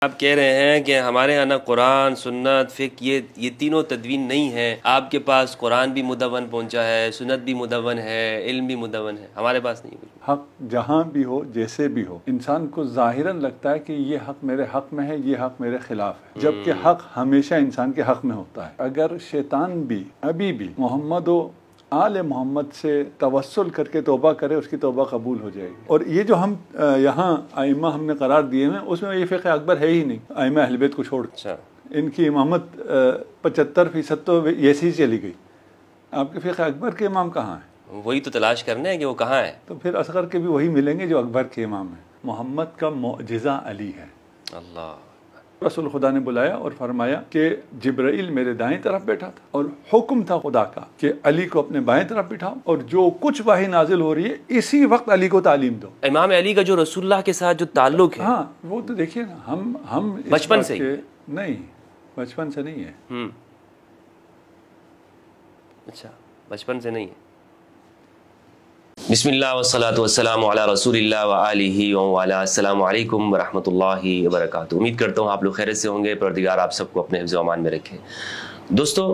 आप कह रहे हैं कि हमारे यहाँ ना कुरान सुन्नत फ़िक़्ह ये तीनों तदवीन नहीं है। आपके पास कुरान भी मुदव्वन पहुँचा है, सुन्नत भी मुदव्वन है, इल्म भी मुदव्वन है, हमारे पास नहीं है। हक जहाँ भी हो जैसे भी हो, इंसान को ज़ाहिरन लगता है कि ये हक मेरे हक में है, ये हक मेरे खिलाफ है, जबकि हक हमेशा इंसान के हक में होता है। अगर शैतान भी अभी भी मोहम्मद आले मोहम्मद से तवस्सुल करके तौबा करे, उसकी तौबा कबूल हो जाएगी। और ये जो हम यहाँ आइमा हमने करार दिए हैं, उसमें ये फ़िक़्ह अकबर है ही नहीं। आइमा अहल बैत को छोड़, इनकी इमामत 75% तो ऐसी चली गई। आपके फ़िक़्ह अकबर के इमाम कहाँ हैं? वही तो तलाश करने हैं कि वो कहाँ है। तो फिर असगर के भी वही मिलेंगे जो अकबर के इमाम हैं। मोहम्मद का मौजिज़ा अली है। अल्लाह रसूल खुदा ने बुलाया और फरमाया कि जिब्राइल मेरे दाएं तरफ बैठा था और हुक्म था खुदा का कि अली को अपने बाएं तरफ बिठाओ और जो कुछ वाही नाजिल हो रही है इसी वक्त अली को तालीम दो। इमाम अली का जो रसूलुल्लाह के साथ जो ताल्लुक है, हाँ वो तो देखिए ना, हम बचपन से नहीं, बचपन से नहीं है। अच्छा, बचपन से नहीं है। बिस्मिल्लाह वस्सलातु वस्सलामु अला रसूलिल्लाह व आलिहि व अला अस्सलामु अलैकुम व रहमतुल्लाहि व बरकातुहू। उम्मीद करता हूँ आप लोग खैरियत से होंगे। परवरदिगार आप सबको अपने हिफ्ज़ व अमान में रखे। दोस्तों,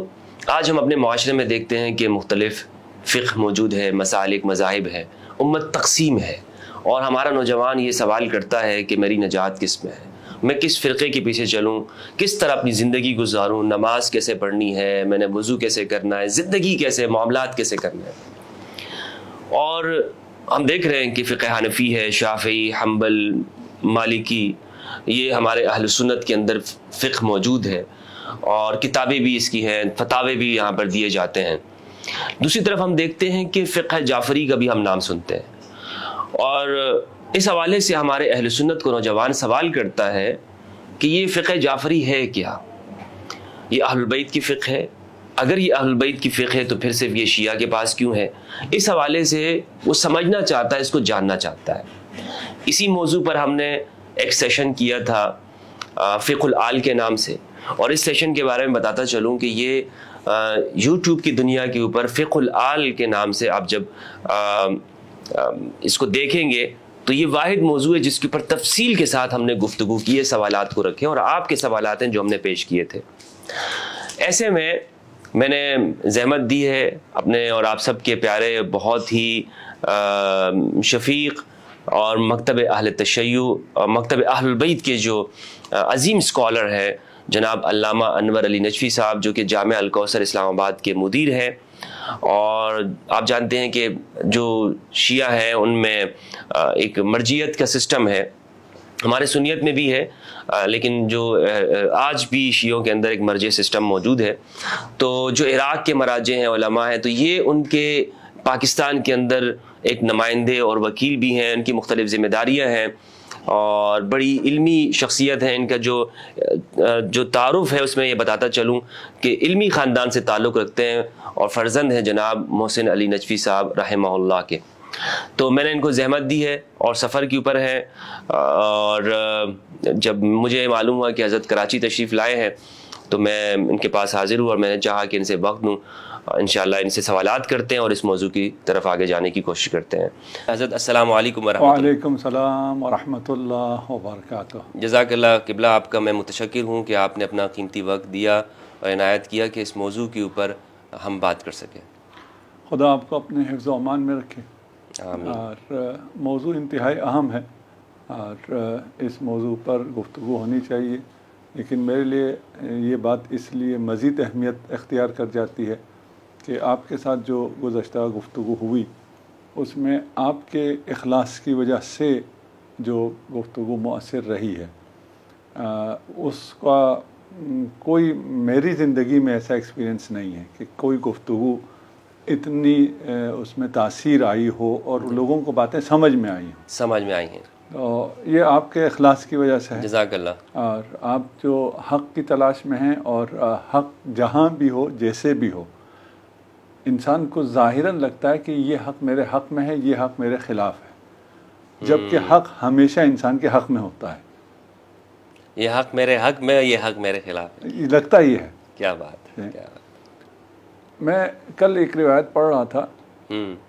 आज हम अपने माशरे में देखते हैं कि मुख्तलिफ़ फ़िक़्ह मौजूद है, मसालिक मज़ाहिब है, उम्मत तक़सीम है, और हमारा नौजवान ये सवाल करता है कि मेरी नजात किस में है, मैं किस फ़िरक़े के पीछे चलूँ, किस तरह अपनी ज़िंदगी गुजारूँ, नमाज कैसे पढ़नी है, मैंने वज़ू कैसे करना है, ज़िंदगी कैसे, मामलात कैसे करना है। और हम देख रहे हैं कि फ़िक़्ह हनफ़ी है, शाफ़ी, हम्बल, मालिकी, ये हमारे अहल सुन्नत के अंदर फ़िक़्ह मौजूद है और किताबें भी इसकी हैं, फतावे भी यहाँ पर दिए जाते हैं। दूसरी तरफ हम देखते हैं कि फ़िक़्ह जाफ़री का भी हम नाम सुनते हैं, और इस हवाले से हमारे अहल सुन्नत को नौजवान सवाल करता है कि ये फ़िक़्ह जाफ़री है क्या, ये अहलुल बैत की फ़िक़्ह है? अगर ये अहलुल बैत की फ़िक़्ह है तो फिर सिर्फ ये शिया के पास क्यों है? इस हवाले से वो समझना चाहता है, इसको जानना चाहता है। इसी मौजू पर हमने एक सेशन किया था फ़िक़्हुल आल के नाम से, और इस सेशन के बारे में बताता चलूँ कि ये यूट्यूब की दुनिया के ऊपर फ़िक़्हुल आल के नाम से आप जब इसको देखेंगे तो ये वाहिद मौजू है जिसके ऊपर तफसील के साथ हमने गुफ्तगू की है, सवालात को रखे, और आपके सवालात हैं जो हमने पेश किए थे। ऐसे में मैंने ज़हमत दी है अपने और आप सब के प्यारे, बहुत ही शफ़ीक़ और मकतब अहल तशय्युअ और मकतब अहलुल बैत के जो अज़ीम स्कॉलर हैं जनाब अल्लामा अनवर अली नजफ़ी साहब, जो कि जामिया अल कौसर इस्लामाबाद के मुदीर हैं। और आप जानते हैं कि जो शिया हैं उनमें एक मर्जियत का सिस्टम है, हमारे सुन्नियत में भी है, लेकिन जो आज भी शियों के अंदर एक मर्जी सिस्टम मौजूद है। तो जो इराक़ के मराजे हैं, उलमा हैं, तो ये उनके पाकिस्तान के अंदर एक नुमाइंदे और वकील भी हैं, उनकी मुख्तलिफ़ ज़िम्मेदारियाँ हैं और बड़ी इल्मी शख्सियत है। इनका जो तारुफ़ है उसमें ये बताता चलूँ कि इल्मी ख़ानदान से ताल्लुक़ रखते हैं और फ़र्जंद हैं जनाब मोहसिन अली नजफ़ी साहब रहमहुल्लाह के। तो मैंने इनको ज़हमत दी है और सफ़र के ऊपर हैं, और जब मुझे मालूम हुआ कि हज़रत कराची तशरीफ़ लाए हैं तो मैं इनके पास हाज़िर हुआ और मैंने चाहा कि इनसे वक्त दूँ, इंशाअल्लाह इनसे सवालात करते हैं और इस मौजू की तरफ आगे जाने की कोशिश करते हैं। हज़रत अस्सलामु अलैकुम वालेकुम सलाम व रहमतुल्लाह व बरकातुहू। जज़ाकल्लाह क़िबला, आपका मैं मुतशक्किर हूँ कि आपने अपना कीमती वक्त दिया और इनायत किया कि इस मौजू के ऊपर हम बात कर सकें। खुदा आपको अपने हिफ्ज़ व अमान में रखे। और मौजू इंतहाई अहम है और इस मौजू पर गुफ्तगू होनी चाहिए, लेकिन मेरे लिए ये बात इसलिए मज़ीद अहमियत इख्तियार कर जाती है कि आपके साथ जो गुज़श्ता गुफ्तगू हुई उसमें आपके इखलास की वजह से जो गुफ्तगू मुअस्सिर रही है, उसका कोई मेरी ज़िंदगी में ऐसा एक्सपीरियंस नहीं है कि कोई गुफ्तगू इतनी उसमें तासीर आई हो और लोगों को बातें समझ में आई हैं। तो ये आपके इखलास की वजह से है। जज़ाकल्लाह। और आप जो हक़ की तलाश में हैं, और हक़ जहाँ भी हो जैसे भी हो, इंसान को ज़ाहिरन लगता है कि ये हक़ मेरे हक़ में है, ये हक़ मेरे ख़िलाफ़ है, जबकि हक़ हमेशा इंसान के हक़ में होता है। ये हक़ मेरे हक़ में, ये हक़ मेरे ख़िलाफ़ है, लगता ही है। क्या बात है, क्या बात। मैं कल एक रिवायत पढ़ रहा था,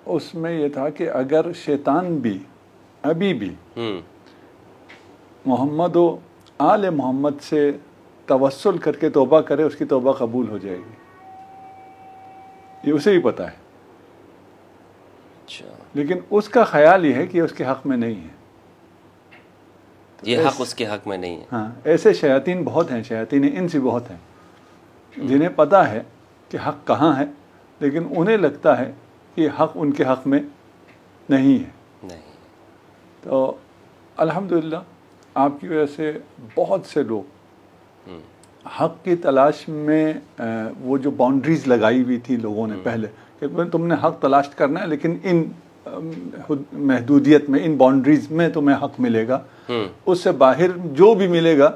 उसमें यह था कि अगर शैतान भी अभी भी मोहम्मद आले मोहम्मद से तवस्सुल करके तौबा करे उसकी तौबा कबूल हो जाएगी, ये उसे भी पता है। अच्छा, लेकिन उसका ख्याल ये है कि उसके हक में नहीं है, ये हक उसके हक में नहीं है। हाँ, ऐसे शयातीन बहुत हैं, शयातीन इंस बहुत हैं जिन्हें पता है कि हक कहाँ है, लेकिन उन्हें लगता है कि हक उनके हक में नहीं है। नहीं। तो अल्हम्दुलिल्लाह आपकी वजह से बहुत से लोग हक की तलाश में वो जो बाउंड्रीज लगाई हुई थी लोगों ने पहले कि तुमने हक तलाश करना है, लेकिन इन महदूदियत में, इन बाउंड्रीज में तुम्हें हक मिलेगा, उससे बाहर जो भी मिलेगा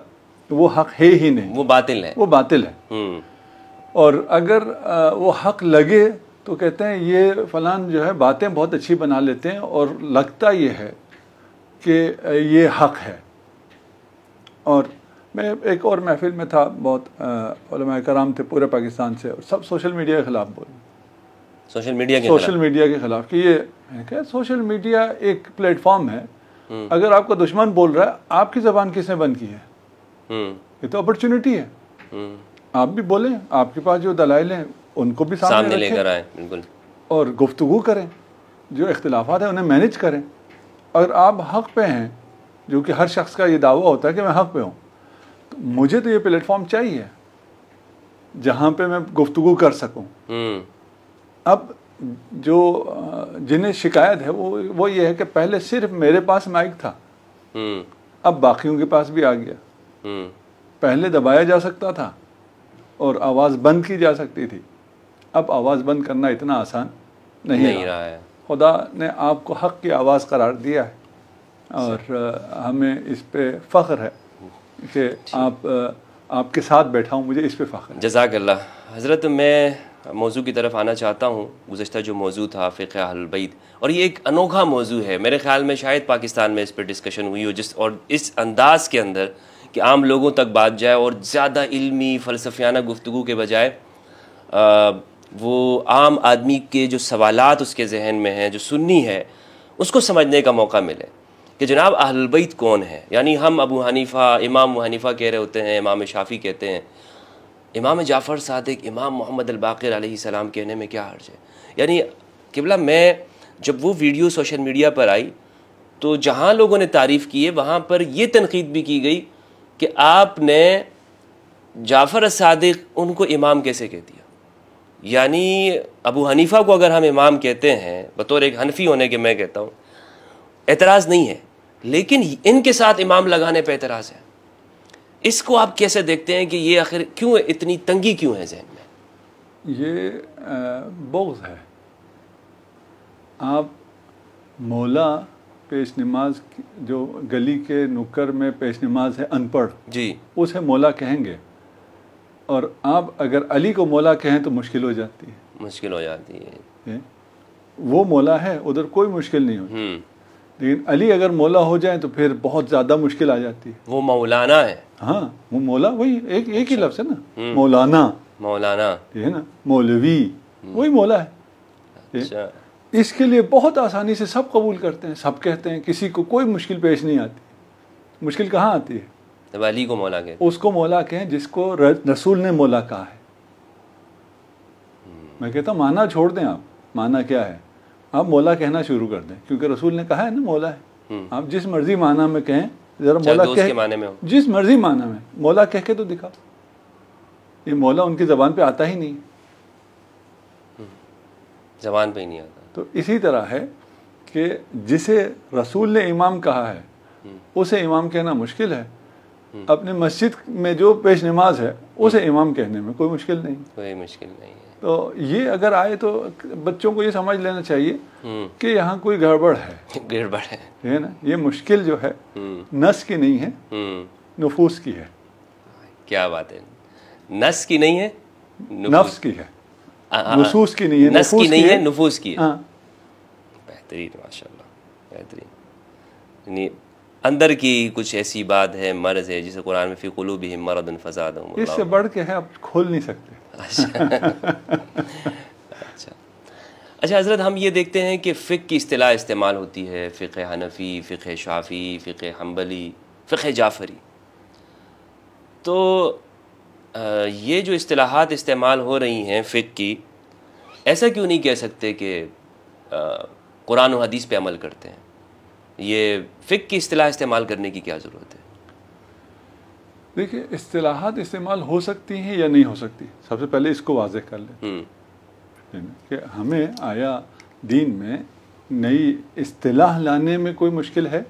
वो हक है ही नहीं, वो बातिल है, वो बातिल है। और अगर वो हक लगे तो कहते हैं ये फलान जो है बातें बहुत अच्छी बना लेते हैं और लगता ये है कि ये हक है। और मैं एक और महफिल में था, बहुत उलमाए कराम थे पूरे पाकिस्तान से, और सब सोशल मीडिया के ख़िलाफ़ बोले, सोशल मीडिया के ख़िलाफ़ कि ये क्या, सोशल मीडिया एक प्लेटफॉर्म है, अगर आपका दुश्मन बोल रहा है, आपकी ज़बान किसने बंद की है? ये तो अपॉर्चुनिटी है, आप भी बोलें, आपके पास जो दलाइल हैं उनको भी सामने लेकर आए, बिल्कुल, और गुफ्तगू करें, जो इख्तिलाफात हैं उन्हें मैनेज करें। अगर आप हक़ पे हैं, जो कि हर शख्स का ये दावा होता है कि मैं हक़ पे हूँ, तो मुझे तो ये प्लेटफॉर्म चाहिए जहाँ पे मैं गुफ्तगू कर सकूँ। अब जो जिन्हें शिकायत है वो ये है कि पहले सिर्फ मेरे पास माइक था, अब बाकियों के पास भी आ गया। पहले दबाया जा सकता था और आवाज़ बंद की जा सकती थी, अब आवाज़ बंद करना इतना आसान नहीं रहा है। खुदा ने आपको हक़ की आवाज़ करार दिया है और हमें इस पे फ़ख्र है कि आपके साथ बैठा हूँ, मुझे इस पे फ़ख्र है। जज़ाकल्लाह। हज़रत, मैं मौजू की तरफ आना चाहता हूँ। गुज़श्ता जो मौजू था फ़िक़्ह अहल बैत, और ये एक अनोखा मौजू है, मेरे ख़्याल में शायद पाकिस्तान में इस पर डिस्कशन हुई हो, जिस और इस अंदाज़ के अंदर कि आम लोगों तक बात जाए और ज़्यादा इल्मी फ़लसफ़ियाना गुफ्तगू के बजाय वो आम आदमी के जो सवालात उसके जहन में हैं, जो सुन्नी है, उसको समझने का मौका मिले कि जनाब अहल बैत कौन है। यानी हम अबू हनीफ़ा, इमाम अबू हनीफ़ा कह रहे होते हैं, इमाम शाफ़ी कहते हैं, इमाम जाफ़र सादिक, इमाम मोहम्मद अल-बाक़िर अलैहिस्सलाम कहने में क्या हर्ज है। यानी किबला, मैं जब वो वीडियो सोशल मीडिया पर आई तो जहाँ लोगों ने तारीफ़ की है वहाँ पर यह तनक़ीद भी की गई कि आपने जाफ़र सादिक उनको इमाम कैसे कह दिया। यानी अबू हनीफ़ा को अगर हम इमाम कहते हैं, बतौर एक हनफी होने के मैं कहता हूँ एतराज़ नहीं है, लेकिन इनके साथ इमाम लगाने पर एतराज़ है। इसको आप कैसे देखते हैं कि ये आखिर क्यों इतनी तंगी क्यों है जहन में? ये बुग़्ज़ है। आप मौला पेश नमाज, जो गली के नुक्कर में पेश नमाज है, अनपढ़ जी, उसे मौला कहेंगे, और आप अगर अली को मौला कहें तो मुश्किल हो जाती है, मुश्किल हो जाती है। वो मौला है, उधर कोई मुश्किल नहीं होती, लेकिन अली अगर मौला हो जाए तो फिर बहुत ज़्यादा मुश्किल आ जाती है। वो मौलाना है। हाँ, वो मौला वही एक ही लफ्ज़ है ना, मौलाना, मौलाना ये है ना, मौलवी, वही मौला है। अच्छा। इसके लिए बहुत आसानी से सब कबूल करते हैं, सब कहते हैं, किसी को कोई मुश्किल पेश नहीं आती। मुश्किल कहाँ आती है? जब अली को मौला कहें, उसको मौला कहें जिसको रसूल ने मौला कहा है। मैं कहता हूँ माना छोड़ दें, आप माना क्या है, आप मौला कहना शुरू कर दें, क्योंकि रसूल ने कहा है ना मौला है। आप जिस मर्जी माना में कहें, जरा मौला कह, माने में हो, जिस मर्जी माना में मौला कह के तो दिखा। ये मौला उनकी ज़बान पे आता ही नहीं, ज़बान पे ही नहीं आता। तो इसी तरह है कि जिसे रसूल ने इमाम कहा है उसे इमाम कहना मुश्किल है। अपने मस्जिद में जो पेश नमाज है उसे इमाम कहने में कोई मुश्किल नहीं, कोई मुश्किल नहीं है। तो ये अगर आए तो बच्चों को ये समझ लेना चाहिए कि यहाँ कोई गड़बड़ है, गड़बड़ है ना। ये मुश्किल जो है नस की नहीं है, नफूस की है। क्या बात है, नस की नहीं है, नफ्स की है, नसूस की नहीं है, नस की नहीं है, नफूस की है। बेहतरीन, माशाल्लाह, बेहतरीन। अंदर की कुछ ऐसी बात है, मर्ज है, जिसे कुरान में फी क़ुलूबिहिम मरदुन फ़ज़ादहुम, इससे बढ़ के है, आप खोल नहीं सकते। अच्छा हज़रत, हम ये देखते हैं कि फ़िक़्ह की इस्तिलाह इस्तेमाल होती है, फ़िक़्ह हनफ़ी, फ़िक़्ह शाफ़ी, फ़िक़्ह हम्बली, फ़िक़्ह जाफ़री। तो ये जो इस्तिलाहात इस्तेमाल हो रही हैं फ़िक़्ह की, ऐसा क्यों नहीं कह सकते कि कुरान और हदीस पे अमल करते हैं? ये फ़िक़्ह की इस्तिलाह इस्तेमाल करने की क्या ज़रूरत है? देखिए, इस्तिलाहात इस्तेमाल हो सकती हैं या नहीं हो सकती, सबसे पहले इसको वाज़ेह कर लें कि हमें आया दीन में नई इस्तिलाह लाने में कोई मुश्किल है?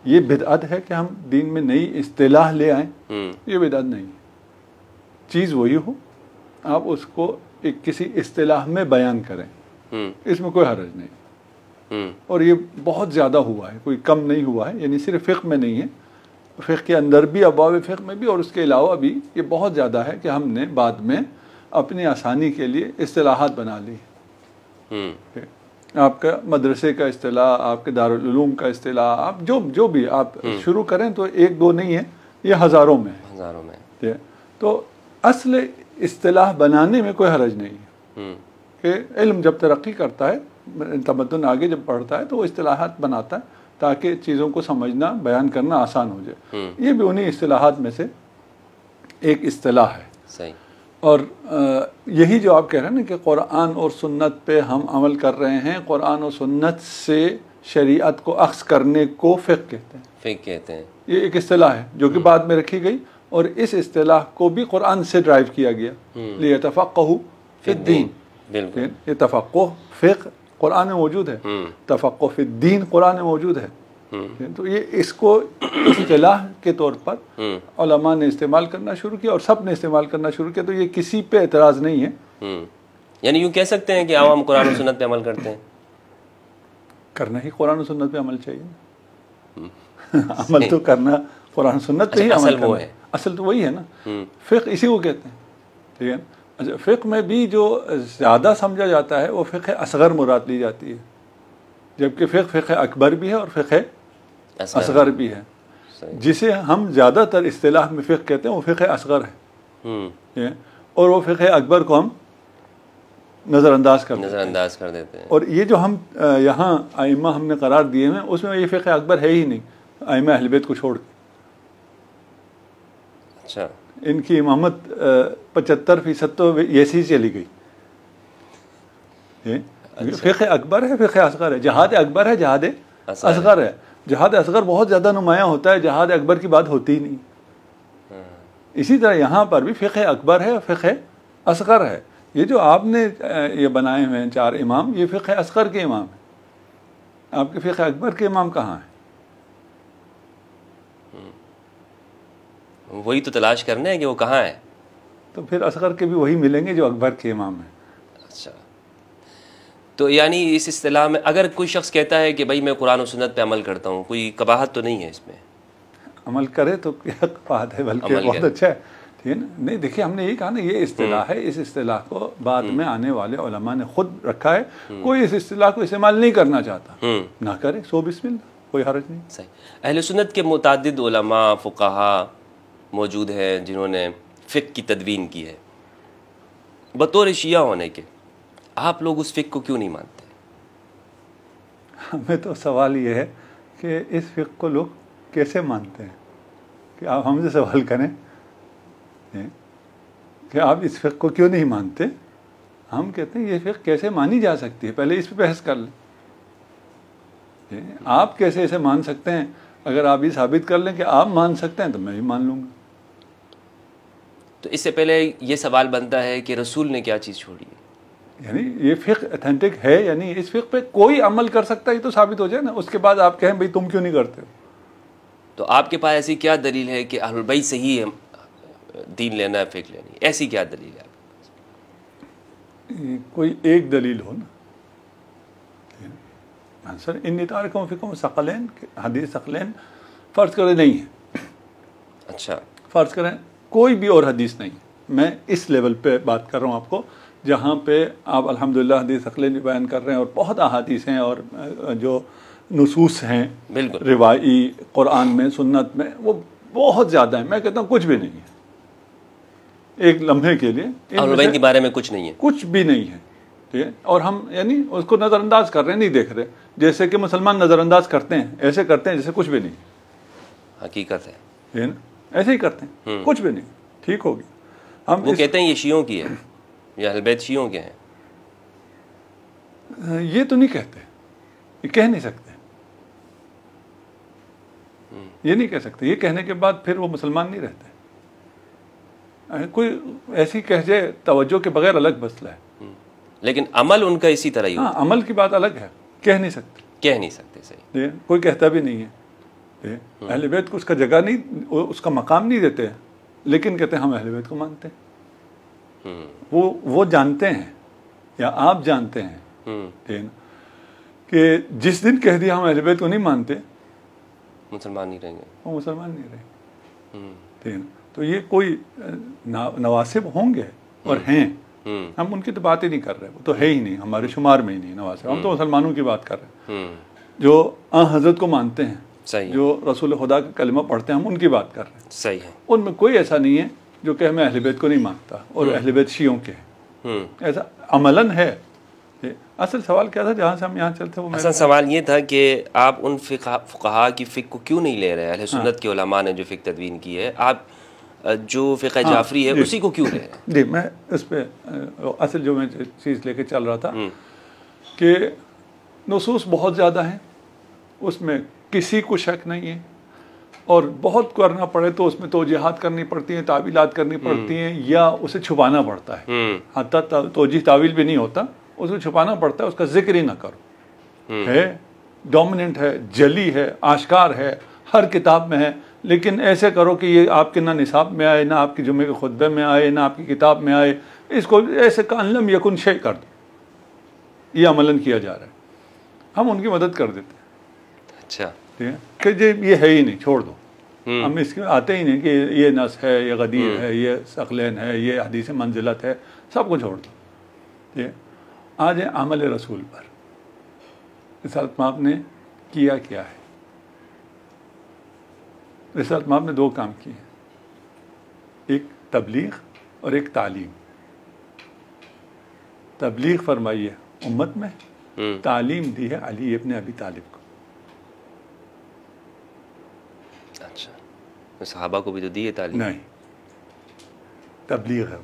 ये बिदअत है कि हम दीन में नई इस्तिलाह ले आएँ? ये बिदअत नहीं है। चीज़ वही हो, आप उसको एक किसी इस्तिलाह में बयान करें, इसमें कोई हर्ज नहीं। और ये बहुत ज़्यादा हुआ है, कोई कम नहीं हुआ है, यानी सिर्फ फ़िक़्ह में नहीं है, फ़िक़्ह के अंदर भी, अबवाब फ़िक़्ह में भी, और उसके अलावा भी ये बहुत ज़्यादा है कि हमने बाद में अपनी आसानी के लिए इस्तिलाहात बना ली। आपका मदरसे का इस्तिलाह, आपके दारुल उलूम का इस्तिलाह, आप जो भी आप शुरू करें तो एक दो नहीं है, ये हज़ारों में है। हज़ारों में। तो असल इस्तिलाह बनाने में कोई हरज नहीं है कि इल्म जब तरक्की करता है, तमद्दुन आगे जब बढ़ता है तो वो इस्तिलाहात बनाता है ताकि चीज़ों को समझना, बयान करना आसान हो जाए। ये भी उन्हीं इस्तिलाहात में से एक इस्तिलाह है। सही। और यही जो आप कह रहे हैं ना कि कुरान और सुन्नत पे हम अमल कर रहे हैं, कुरान और सुन्नत से शरीयत को अख्ज़ करने को फ़िक़्ह कहते हैं। फ़िक़्ह कहते हैं। ये एक इस्तिलाह है जो कि बाद में रखी गई, और इस इस्तिलाह को भी कुरान से ड्राइव किया गया, लियतफ़क़्हू फ़िद्दीन। बिल्कुल। ये तफ़क़्हुह फ़िक़्ह कुरान में मौजूद है, तफ़क़्हुह फ़िद्दीन कुरान में मौजूद है। तो ये इसको इस्तिलाह के तौर पर उलमा ने इस्तेमाल करना शुरू किया और सब ने इस्तेमाल करना शुरू किया, तो ये किसी पे एतराज़ नहीं है। यानी यूँ कह सकते हैं कि आवाम कुरान और सुन्नत पे अमल करते हैं? करना ही कुरान और सुन्नत पे अमल चाहिए। अमल तो करना कुरान सुन्नत पे ही अमल करना है। असल तो वही है ना, फ़िक़्ह इसी को कहते हैं। ठीक है। अच्छा, फ़िक़्ह में भी जो ज़्यादा समझा जाता है वो फ़िक़्ह असग़र मुराद ली जाती है, जबकि फ़िक़्ह अकबर भी है और फ़िक़्ह असग़र भी है। जिसे हम ज़्यादातर इस्तिलाह में फ़िक़्ह कहते हैं वो फ़िक़्ह असग़र है, और वो फ़िक़्ह अकबर को हम नज़रअंदाज कर देते हैं। और ये जो हम यहाँ आइम्मा हमने करार दिए हैं उसमें ये फ़िक़्ह अकबर है ही नहीं, आइम्मा अहले बैत को छोड़ के। अच्छा। इनकी इमामत 75% तो ऐसी चली गई। फ़िक़्ह अकबर है, फ़िक़्ह असग़र है, जहाद अकबर है, जहाद असग़र है। जहाद असग़र बहुत ज़्यादा नुमायाँ होता है, जहाद अकबर की बात होती ही नहीं। इसी तरह यहाँ पर भी फ़िक़्ह अकबर है, फ़िक़्ह असग़र है। ये जो आपने ये बनाए हुए हैं 4 इमाम, ये फ़िक़्ह असग़र के इमाम हैं। आपके फ़िक़्ह अकबर के इमाम कहाँ हैं? वही तो तलाश करना है कि वो कहाँ है। तो फिर असग़र के भी वही मिलेंगे जो अकबर के इमाम हैं। अच्छा, तो यानी इस इस्तिलाह में अगर कोई शख्स कहता है कि भाई मैं कुरान और सुन्नत पे अमल करता हूँ, कोई कबाहत तो नहीं है इसमें? अमल करे तो क्या कबाहत है, बल्कि बहुत अच्छा है। ठीक है ना। नहीं, देखिए हमने ये कहा ना, ये इस्तिलाह है, इस इस्तिलाह को बाद में आने वाले उलमा ने खुद रखा है। कोई इस इस्तिलाह को इस्तेमाल नहीं करना चाहता, ना करे, सो बिस्मिल्लाह, कोई हर्ज नहीं। सही। अहले सुन्नत के मुतादिद उलमा फ़ुक़हा मौजूद हैं जिन्होंने फ़िक़्ह की तदवीन की है। बतौर शिया होने के आप लोग उस फ़िक़्ह को क्यों नहीं मानते? हमें तो सवाल ये है कि इस फ़िक़्ह को लोग कैसे मानते हैं, कि आप हमसे सवाल करें कि आप इस फ़िक़्ह को क्यों नहीं मानते। हम कहते हैं ये फ़िक़्ह कैसे मानी जा सकती है, पहले इस पर बहस कर लें। आप कैसे इसे मान सकते हैं? अगर आप ये साबित कर लें कि आप मान सकते हैं तो मैं भी मान लूँगा। तो इससे पहले ये सवाल बनता है कि रसूल ने क्या चीज़ छोड़ी है, यानी ये फ़िक़्ह ऑथेंटिक है, यानी इस फ़िक़्ह पे कोई अमल कर सकता है, ये तो साबित हो जाए ना। उसके बाद आप कहें भाई तुम क्यों नहीं करते हो। तो आपके पास ऐसी क्या दलील है कि अहलुल बैत से ही दीन लेना है, फ़िक़्ह लेनी है? ऐसी क्या दलील है? कोई एक दलील हो ना। सर इन तारकों फ़िक़्हुम सक़लैन, हदीस सक़लैन फ़र्ज़ करें नहीं है। अच्छा, फ़र्ज़ करें कोई भी और हदीस नहीं, मैं इस लेवल पे बात कर रहा हूँ आपको, जहाँ पे आप अल्हम्दुलिल्लाह हदीस सक़लैन बयान कर रहे हैं और बहुत अहादीस हैं और जो नुसूस हैं बिल्कुल रिवाई कुरान में, सुन्नत में, वो बहुत ज़्यादा है। मैं कहता हूँ कुछ भी नहीं है एक लम्हे के लिए, अहलुल बैत के बारे में कुछ नहीं है, कुछ भी नहीं है। ठीक है। और हम यानी उसको नज़रअंदाज कर रहे हैं, नहीं देख रहे, जैसे कि मुसलमान नज़रअंदाज करते हैं, ऐसे करते हैं जैसे कुछ भी नहीं। हकीकत है ना। ऐसे ही करते हैं, कुछ भी नहीं, ठीक होगी। हम वो कहते हैं ये शियों की है, ये अहले बैत शियों के हैं। ये तो नहीं कहते, ये कह नहीं सकते, ये नहीं कह सकते। ये कहने के बाद फिर वो मुसलमान नहीं रहते। कोई ऐसी कह जाए तवज्जो के बगैर अलग मसला है, लेकिन अमल उनका इसी तरह ही हाँ, अमल की बात अलग है, कह नहीं सकते, कह नहीं सकते। सही, कोई कहता भी नहीं है। अहले बैत को उसका जगह नहीं, उसका मकाम नहीं देते हैं, लेकिन कहते हैं हम अहले बैत को मानते हैं। वो जानते हैं या आप जानते हैं कि जिस दिन कह दिया हम अहले बैत को नहीं मानते, मुसलमान नहीं रहेंगे, वो मुसलमान नहीं रहेंगे। तो ये कोई नवासिब होंगे और हैं, हम उनकी तो बात ही नहीं कर रहे, वो तो है ही नहीं, हमारे शुमार में ही नहीं नवासिब। हम तो मुसलमानों की बात कर रहे हैं जो हजरत को मानते हैं, सही है, जो रसूल खुदा का कलमा पढ़ते हैं, हम उनकी बात कर रहे हैं। सही है। उनमें कोई ऐसा नहीं है जो कहे मैं अहले बैत को नहीं मानता और अहले बैत शियों के हैं, ऐसा अमलन है। असल सवाल क्या था जहाँ से हम यहाँ चलते, वो असल सवाल ये था कि आप उन फ़ुक़हा की फ़िक़्ह को क्यों नहीं ले रहे? अहले सुन्नत के उलमा ने जो फ़िक़्ह तदवीन की है, आप जो फ़िक़्ह जाफ़री है उसी को क्यों ले रहे हैं? जी, मैं इस पर असल जो मैं चीज़ लेके चल रहा था कि नुसूस बहुत ज़्यादा हैं, उसमें किसी को शक नहीं है, और बहुत करना पड़े तो उसमें तोजीहात करनी पड़ती हैं, तावीलात करनी पड़ती हैं, या उसे छुपाना पड़ता है। हत्ता तोजी तावील भी नहीं होता, उसको छुपाना पड़ता है, उसका जिक्र ही ना करो। है डोमिनेंट है, जली है, आश्कार है, हर किताब में है, लेकिन ऐसे करो कि ये आपके ना निसाब में आए, ना आपके जुमे के खुतबे में आए, ना आपकी किताब में आए, इसको ऐसे कानलम यकुन शे कर दो। ये अमलन किया जा रहा है, हम उनकी मदद कर देते हैं। अच्छा, ठीक है कि ये है ही नहीं, छोड़ दो, हम इसमें आते ही नहीं कि ये नस है, ये गदीर है, ये सकलैन है, ये हदीस मंजिलत है, सबको छोड़ दो। ठीक है, आज है अमल रसूल पर रिसालत माब ने किया क्या है। रिसालत माब ने दो काम किए, एक तबलीग और एक तालीम। तबलीग फरमाई है उम्मत में, तालीम दी है अली इब्न अबी तालिब को। अच्छा, तो सहाबा को भी तो दी है तालीम? नहीं, तबलीग है,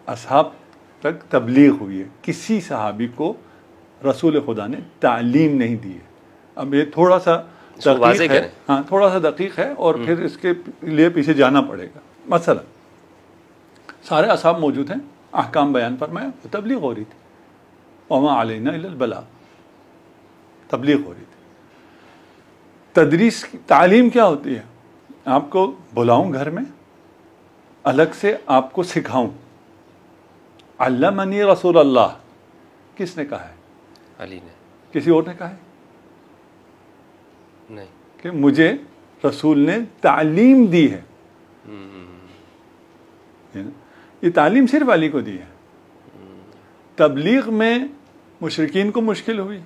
असहाब तक तबलीग हुई है, किसी सहाबी को रसूल खुदा ने तालीम नहीं दी है। अब ये थोड़ा सा दकीक है, हाँ थोड़ा सा दकीक है, और फिर इसके लिए पीछे जाना पड़ेगा। मसला सारे असहाब मौजूद हैं, अहकाम बयान फरमाया, तो तबलीग हो रही थी, वमा अलैना इल्लल बलाग, तबलीग हो रही थी। तदरीस तालीम क्या होती है? आपको बुलाऊं घर में, अलग से आपको सिखाऊं। अल्लमनी रसूल अल्लाह, किसने कहा है? अली ने। ये और ने कहा है? नहीं, कि मुझे रसूल ने तालीम दी है। ये तालीम सिर्फ अली को दी है। तबलीग में मुशरिकीन को मुश्किल हुई,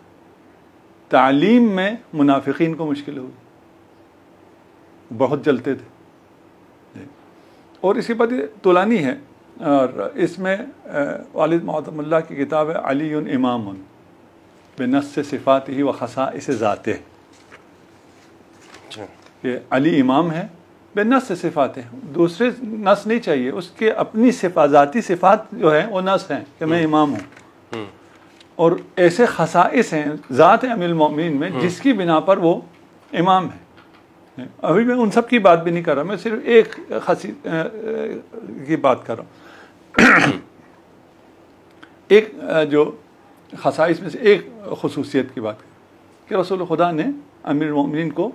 तालीम में मुनाफिकीन को मुश्किल हुई, बहुत जलते थे। और इसके बाद तुलानी है, और इसमें वालिद मोहतमुल्लाह की किताब है अलीयुन इमामुन बिनस्स सिफ़ातिही व ख़साइस ज़ातिही, कि अली इमाम है बेनस्स सिफ़ातिही, दूसरे नस नहीं चाहिए, उसके अपनी ज़ाती सिफ़ात जो है वो नस हैं कि मैं इमाम हूँ, और ऐसे ख़साइस हैं ज़ात अमीरुल मोमिनीन में जिसकी बिना पर वो इमाम है। अभी मैं उन सब की बात भी नहीं कर रहा, मैं सिर्फ एक की बात कर रहा हूँ। एक जो ख़साइस में से एक खुसूसियत की बात कि रसूल खुदा ने अमीरुल मोमिनीन को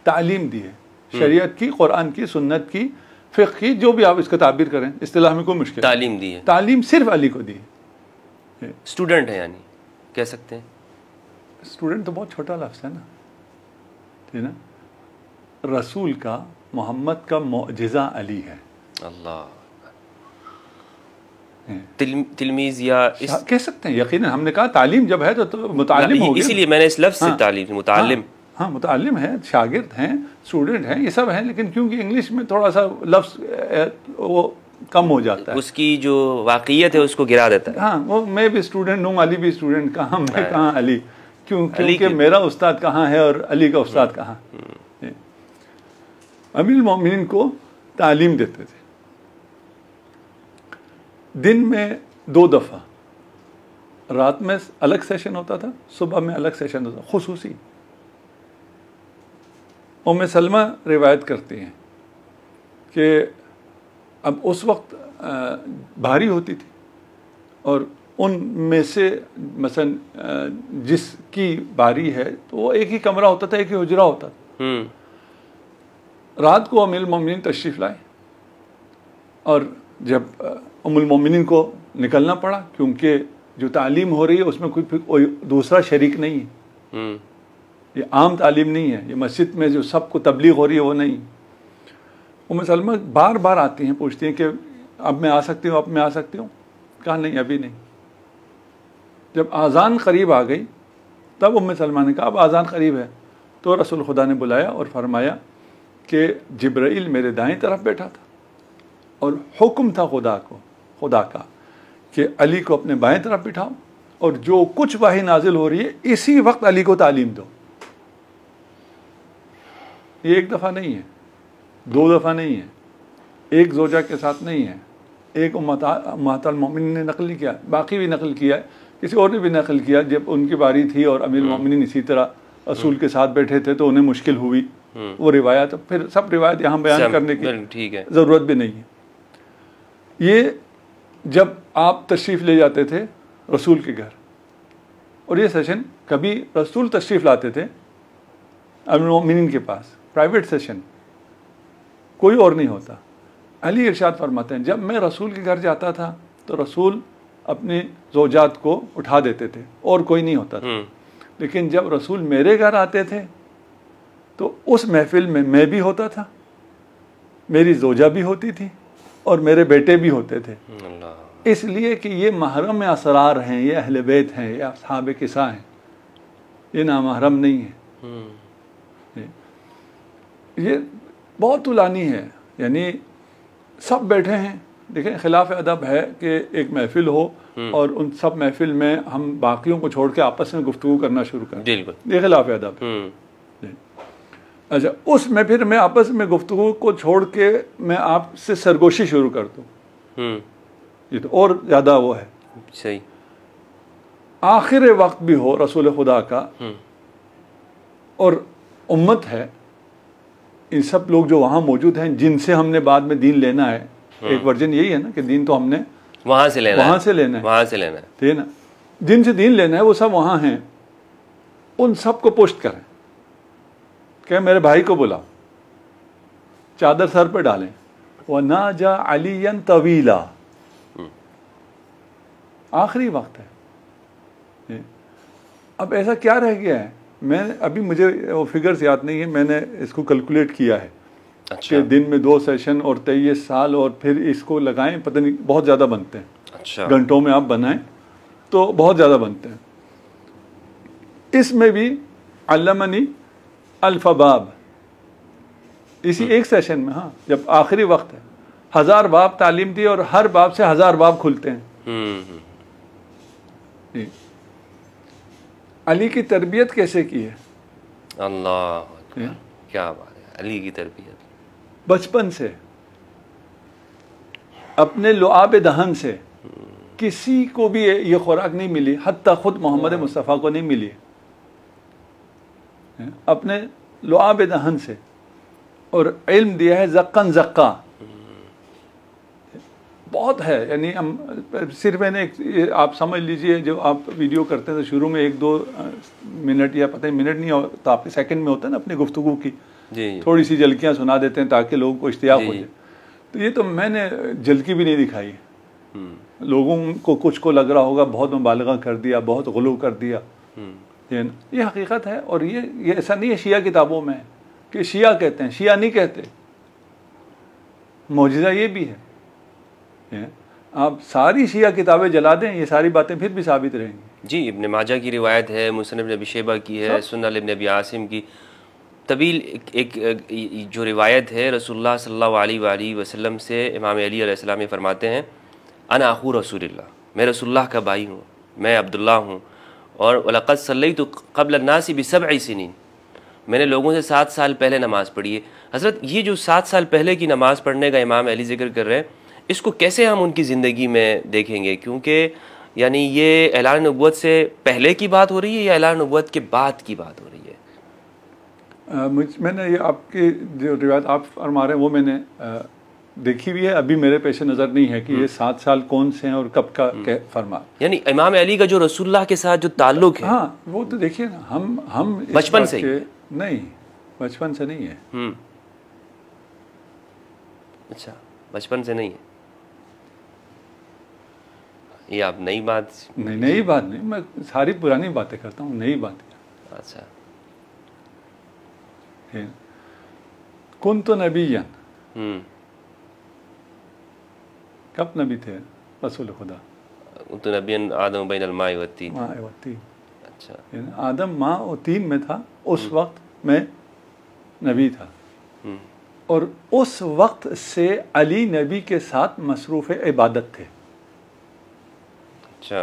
तालीम दी है, शरीयत की, कुरान की, सुन्नत की, फ़िक़्ह की, जो भी आप इसका ताबीर करें, इस्तिलाह में कोई मुश्किल, तालीम दी है। तालीम सिर्फ अली को दी है। स्टूडेंट है, यानी कह सकते हैं। स्टूडेंट तो बहुत छोटा लफ्ज़ है ना, ठीक है ना। रसूल का, मोहम्मद का मौजिज़ा अली है। अल्लाह, तिलमीज़ या कह सकते हैं, यकीनन हमने कहा तालीम जब है तो मुतालिम हो गया, इसीलिए मैंने इस लफ्ज़ से तालीम, मुतालिम, हाँ मुतालिम है, शागिर्द हैं, स्टूडेंट हैं, ये सब हैं, लेकिन क्योंकि इंग्लिश में थोड़ा सा लफ्ज़ वो कम हो जाता है, उसकी जो वाक़ियत है उसको गिरा देता है। हाँ, वो मैं भी स्टूडेंट हूँ, अली भी स्टूडेंट, कहाँ मैं कहाँ अली, क्योंकि मेरा उस्ताद कहाँ है और अली का उस्ताद कहाँ। अमीरुल मोमिनीन को तालीम देते थे। दिन में 2 दफ़ा, रात में अलग सेशन होता था, सुबह में अलग सेशन होता था, खुसूसी। उम्मे सलमा रिवायत करती हैं कि अब उस वक्त भारी होती थी और उनमें से मसलन जिसकी बारी है तो वो एक ही कमरा होता था, एक ही हुजरा होता था। रात को अमीरुल मोमिनीन तशरीफ़ लाए और जब उम्मुल मोमिनीन को निकलना पड़ा, क्योंकि जो तालीम हो रही है उसमें कोई दूसरा शरीक नहीं है, ये आम तालीम नहीं है, ये मस्जिद में जो सबको तबलीग हो रही है वो नहीं। उम्मे सलमा बार बार आती हैं, पूछती हैं कि अब मैं आ सकती हूँ, अब मैं आ सकती हूँ? कहा नहीं, अभी नहीं। जब आज़ान करीब आ गई तब उम्मे सलमा ने कहा अब आज़ान करीब है, तो रसूल खुदा ने बुलाया और फरमाया कि जिब्राइल मेरे दाएं तरफ बैठा था और हुक्म था खुदा का कि अली को अपने बाएं तरफ बिठाओ और जो कुछ वाही नाजिल हो रही है इसी वक्त अली को तालीम दो। ये एक दफ़ा नहीं है, 2 दफ़ा नहीं है, एक ज़ौजा के साथ नहीं है, एक उम्महातुल मोमिनीन ने नकल किया, बाकी भी नकल किया है, किसी और ने भी नकल किया। जब उनकी बारी थी और अमीरुल मोमिनीन इसी तरह रसूल के साथ बैठे थे तो उन्हें मुश्किल हुई, वो रिवायत, फिर सब रिवायत यहाँ बयान करने की ज़रूरत भी नहीं है। ये जब आप तशरीफ़ ले जाते थे रसूल के घर, और ये सेशन कभी रसूल तशरीफ़ लाते थे अमीरुल मोमिनीन के पास, प्राइवेट सेशन, कोई और नहीं होता। अली इरशाद फरमाते हैं जब मैं रसूल के घर जाता था तो रसूल अपने ज़ौजात को उठा देते थे और कोई नहीं होता था, लेकिन जब रसूल मेरे घर आते थे तो उस महफिल में मैं भी होता था, मेरी ज़ौजा भी होती थी और मेरे बेटे भी होते थे, इसलिए कि ये महरम असरार हैं, ये अहले बैत हैं, ये असहाबे किसा हैं, ये नामहरम नहीं है। ये बहुत तुलानी है, यानी सब बैठे हैं। देखें, खिलाफ अदब है कि एक महफिल हो और उन सब महफिल में हम बाकियों को छोड़ के आपस में गुफ्तगू करना शुरू करें, ये खिलाफ अदब है। अच्छा, उसमें फिर मैं आपस में गुफ्तगू को छोड़ के मैं आपसे सरगोशी शुरू कर दूँ, ये तो और ज़्यादा वो है। सही। आखिर वक्त भी हो रसूल खुदा का और उम्मत है, इन सब लोग जो वहाँ मौजूद हैं जिनसे हमने बाद में दीन लेना है, एक वर्जन यही है ना कि दीन तो हमने वहाँ से लेना है, ठीक है ना, जिनसे दीन लेना है वो सब वहाँ हैं, उन सब को पुष्ट करें, क्या मेरे भाई को बुलाओ, चादर सर पे डालें, वह ना जा अलियन तवीला, आखिरी वक्त है। अब ऐसा क्या रह गया है, मैं अभी मुझे वो फिगर्स याद नहीं है, मैंने इसको कैलकुलेट किया है। अच्छा। कि दिन में 2 सेशन और 23 साल और फिर इसको लगाएं, पता नहीं बहुत ज़्यादा बनते हैं। अच्छा। घंटों में आप बनाएं तो बहुत ज़्यादा बनते हैं। इसमें भी अल्लमनी अल्फबाब, इसी एक सेशन में, हाँ, जब आखिरी वक्त है, 1000 बाब तालीम दी और हर बाब से 1000 बाब खुलते हैं। अली की तरबियत कैसे की है? अल्लाह, क्या बात है, अली की तरबियत बचपन से, अपने लुआब दहन से, किसी को भी ये खुराक नहीं मिली, हत्ता खुद मोहम्मद मुस्तफ़ा को नहीं मिली, अपने लुआब दहन से, और इल्म दिया है ज़क्कन ज़क्का, बहुत है। यानी हम सिर्फ मैंने आप समझ लीजिए, जो आप वीडियो करते हैं तो शुरू में 1-2 मिनट या पता नहीं मिनट नहीं तो आपके सेकंड में होता है ना अपनी गुफ्तगू की, थोड़ी सी झलकियाँ सुना देते हैं ताकि लोगों को इश्तियाक हो जाए। तो ये तो मैंने झलकी भी नहीं दिखाई, लोगों को कुछ को लग रहा होगा बहुत मुबालगा कर दिया, बहुत गुलू कर दिया, ये हकीकत है। और ये ऐसा नहीं है शिया किताबों में कि शिया कहते हैं, शिया नहीं कहते, मौजज़ा ये भी है। आप सारी शिया किताबें जला दें, ये सारी बातें फिर भी साबित रहेंगी। जी, इब्न माजा की रिवायत है, मुस्नद इब्न अबी शैबा की है, सुनन इब्न अबी आसिम की तवील एक जो रिवायत है रसूलुल्लाह सल्लल्लाहु अलैहि वसल्लम से, इमाम अली अलैहिस्सलाम फरमाते हैं अना अखू रसूलिल्लाह, मैं रसूलुल्लाह का भाई हूँ, मैं अब्दुल्लाह हूँ, और वलक़द सल्लैतु क़ब्ल अन्नासी बिसब्इ सिनीन, मैंने लोगों से 7 साल पहले नमाज़ पढ़ी है। हज़रत, ये जो 7 साल पहले की नमाज़ पढ़ने का इमाम अली जिक्र कर रहे हैं, इसको कैसे हम उनकी ज़िंदगी में देखेंगे? क्योंकि यानी ये ऐलान नबुव्वत से पहले की बात हो रही है या ऐलान नबुव्वत के बाद की बात हो रही है? मैंने ये आपकी जो रिवायत आप फरमा रहे हैं वो मैंने देखी भी है, अभी मेरे पेश नज़र नहीं है कि ये 7 साल कौन से हैं और कब का फरमा। यानी इमाम अली का जो रसूलुल्लाह के साथ जो ताल्लुक है, हाँ वो तो देखिए ना, हम बचपन से ही? नहीं, बचपन से नहीं है। अच्छा, बचपन से नहीं है, ये आप नई बात? नहीं, नई बात नहीं, मैं सारी पुरानी बातें करता हूँ, नई बातें। अच्छा, कुन तो नबीयन, कब नबी थे रसूल खुदा? तो नबीन आदम बैन अल माई व तीन। अच्छा, आदम माँ और तीन में था, उस वक्त मैं नबी था, और उस वक्त से अली नबी के साथ मसरूफ़ इबादत थे। अच्छा,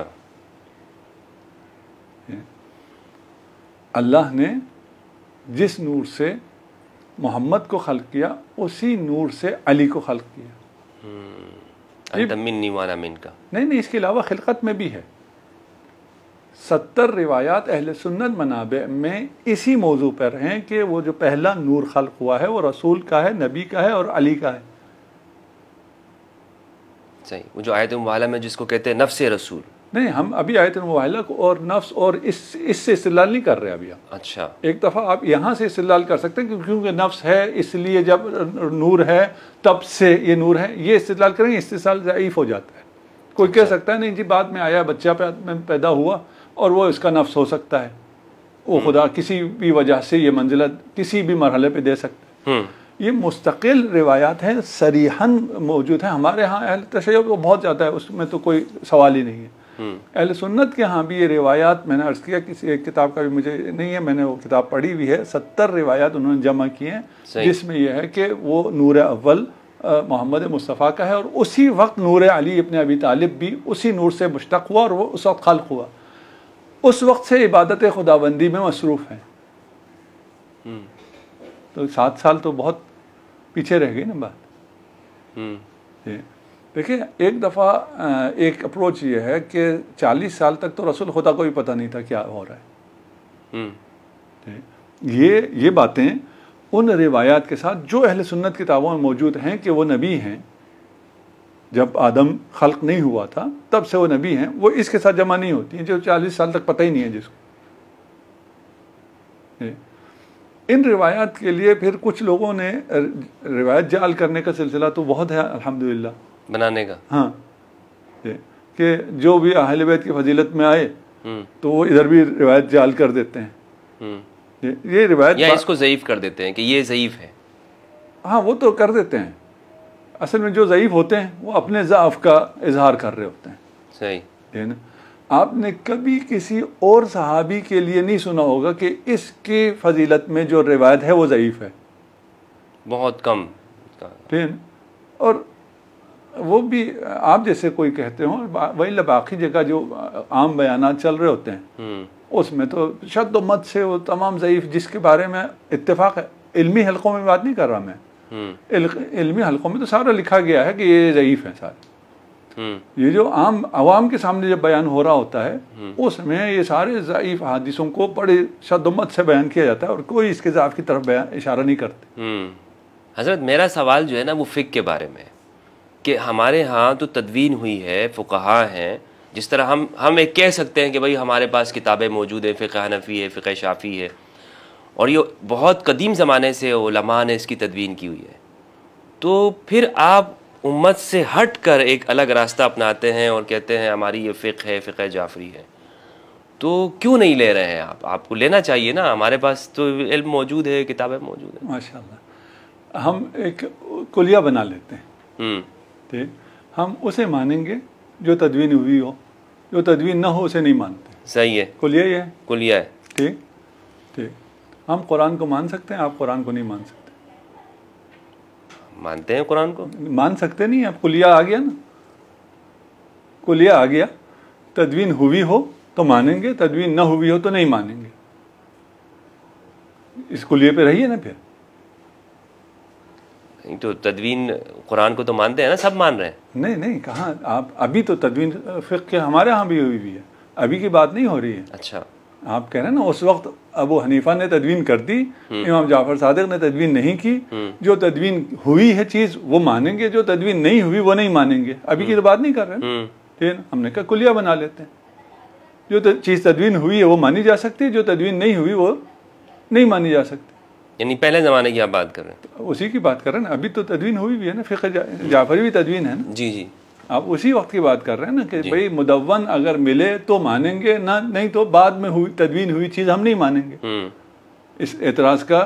अल्लाह ने जिस नूर से मोहम्मद को खल्क किया, उसी नूर से अली को खल्क किया। मिन्नी वाना मिनका। नहीं, इसके अलावा खिलकत में भी है। 70 रिवायात अहले सुन्नत मनाबे में इसी मौजू पर हैं कि वो जो पहला नूर खल्क हुआ है वो रसूल का है, नबी का है और अली का है। सही, वो जो आयत मुबाला में जिसको कहते हैं नफ्स रसूल। नहीं, हम अभी आयत मुबाला और नफ्स और इससे इस्तिलाल नहीं कर रहे अभी हम। अच्छा, एक दफ़ा आप यहाँ से इस्तिलाल कर सकते हैं क्योंकि नफ्स है इसलिए जब नूर है तब से ये नूर है, ये इस्तिलाल करेंगे, इस्तिलाल ज़ईफ़ हो जाता है। कोई कह सकता है नहीं जी बाद में आया, बच्चा पैदा हुआ और वो इसका नफ्स हो सकता है, वो खुदा किसी भी वजह से ये मंजिलत किसी भी मरहले पे दे सकता है। ये मुस्तकिल रिवायात हैं, सरीहन मौजूद है हमारे यहाँ। अहले तशय्युअ को बहुत ज़्यादा है, उसमें तो कोई सवाल ही नहीं है। अहले सुन्नत के यहाँ भी ये रिवायात, मैंने अर्ज़ किया किसी एक किताब का भी मुझे नहीं है, मैंने वो किताब पढ़ी हुई है, 70 रिवायात उन्होंने जमा किए हैं, जिसमें यह है कि वो नूर अव्वल मोहम्मद मुस्तफ़ा का है और उसी वक्त नूर अली इब्न अबी तालिब भी उसी नूर से मुश्तक़ हुआ और वो उस वक्त खल्क़ हुआ। उस वक्त से इबादत खुदाबंदी में मसरूफ़ हैं। तो 7 साल तो बहुत पीछे रह गई ना बात। देखिए, एक दफ़ा एक अप्रोच ये है कि 40 साल तक तो रसूल खुदा को भी पता नहीं था क्या हो रहा है। ये बातें उन रिवायात के साथ जो अहले सुन्नत किताबों में मौजूद हैं कि वो नबी हैं, जब आदम खल्क नहीं हुआ था तब से वो नबी हैं, वो इसके साथ जमा नहीं होती हैं, जो 40 साल तक पता ही नहीं है जिसको। इन रिवायात के लिए फिर कुछ लोगों ने रिवायत जाल करने का सिलसिला तो बहुत है अल्हम्दुलिल्लाह, बनाने का। हाँ, कि जो भी अहले बैत की फजीलत में आए तो वो इधर भी रिवायत जाल कर देते हैं। ये रिवायत या इसको ज़ईफ़ कर देते हैं कि ये ज़ईफ़ है। हाँ, वो तो कर देते हैं। असल में जो ज़ईफ़ होते हैं वो अपने ज़ाफ़ का इजहार कर रहे होते हैं। सही है ना। आपने कभी किसी और सहाबी के लिए नहीं सुना होगा कि इसकी फजीलत में जो रिवायत है वो ज़ईफ़ है, बहुत कम। और वो भी आप जैसे कोई कहते हो, वही बाकी जगह जो आम बयानात चल रहे होते हैं उसमें तो शद्द मत से वो तमाम ज़ईफ़, जिसके बारे में इत्तेफाक है, इल्मी हलकों में बात नहीं कर रहा मैं, इल्मी हलकों में तो सारा लिखा गया है कि ये ज़ईफ़ है सारे। ये जो आम आवाम के सामने जब बयान हो रहा होता है उसमें ये सारे ज़ईफ़ हदीसों को बड़े शद्दमत से बयान किया जाता है और कोई इसके ज़ाफ़ की तरफ इशारा नहीं करते। हज़रत, मेरा सवाल जो है ना वो फ़िक़्ह के बारे में, कि हमारे यहाँ तो तदवीन हुई है, फ़ुक़हा हैं, जिस तरह हम एक कह सकते हैं कि भाई हमारे पास किताबें मौजूद है, फ़िक़्ह हनफ़ी है, फ़िक़्ह शाफ़ी है, और ये बहुत कदीम ज़माने से उलमा ने इसकी तदवीन की हुई है। तो फिर आप उम्मत से हट कर एक अलग रास्ता अपनाते हैं और कहते हैं हमारी ये फ़िक़्ह है, फ़िक़्ह जाफ़री है, तो क्यों नहीं ले रहे हैं आप? आपको लेना चाहिए ना, हमारे पास तो इल्म मौजूद है, किताबें मौजूद है। माशाअल्लाह। हम एक कुलिया बना लेते हैं, ठीक, हम उसे मानेंगे जो तदवीन हुई हो, जो तदवीन ना हो उसे नहीं मानते। सही है, कुलिया ही है, कुलिया है। ठीक ठीक। हम कुरान को मान सकते हैं, आप कुरान को नहीं मान सकते। मानते हैं कुरान को, मान सकते नहीं, अब कुलिया आ गया ना, कुलिया आ गया। तदवीन हुई हो तो मानेंगे, तदवीन ना हुई हो तो नहीं मानेंगे। इस कुलिये पे रहिए ना फिर। तो तदवीन कुरान को तो मानते हैं ना, सब मान रहे हैं। नहीं नहीं, कहाँ आप, अभी तो तदवीन फिक्र हमारे यहाँ भी हुई है, अभी की बात नहीं हो रही है। अच्छा, आप कह रहे हैं ना उस वक्त अबू हनीफा ने तदवीन कर दी, इमाम जाफर सादिक ने तदवीन नहीं की। जो तदवीन हुई है चीज वो मानेंगे, जो तदवीन नहीं हुई वो नहीं मानेंगे। अभी की तो बात नहीं कर रहे हैं, ठीक है ना। हमने कहा कुलिया बना लेते हैं, जो चीज तदवीन हुई है वो मानी जा सकती है, जो तदवीन नहीं हुई वो नहीं मानी जा सकती। यानी पहले ज़माने की आप बात कर रहे हैं? उसी की बात कर रहे हैं ना, अभी तो तदवीन हुई भी है ना, फ़िक़्ह जाफरी भी तदवीन है ना। जी जी, आप उसी वक्त की बात कर रहे हैं ना कि भाई मुदव्वन अगर मिले तो मानेंगे ना, नहीं तो बाद में हुई तदवीन हुई चीज़ हम नहीं मानेंगे। इस एतराज़ का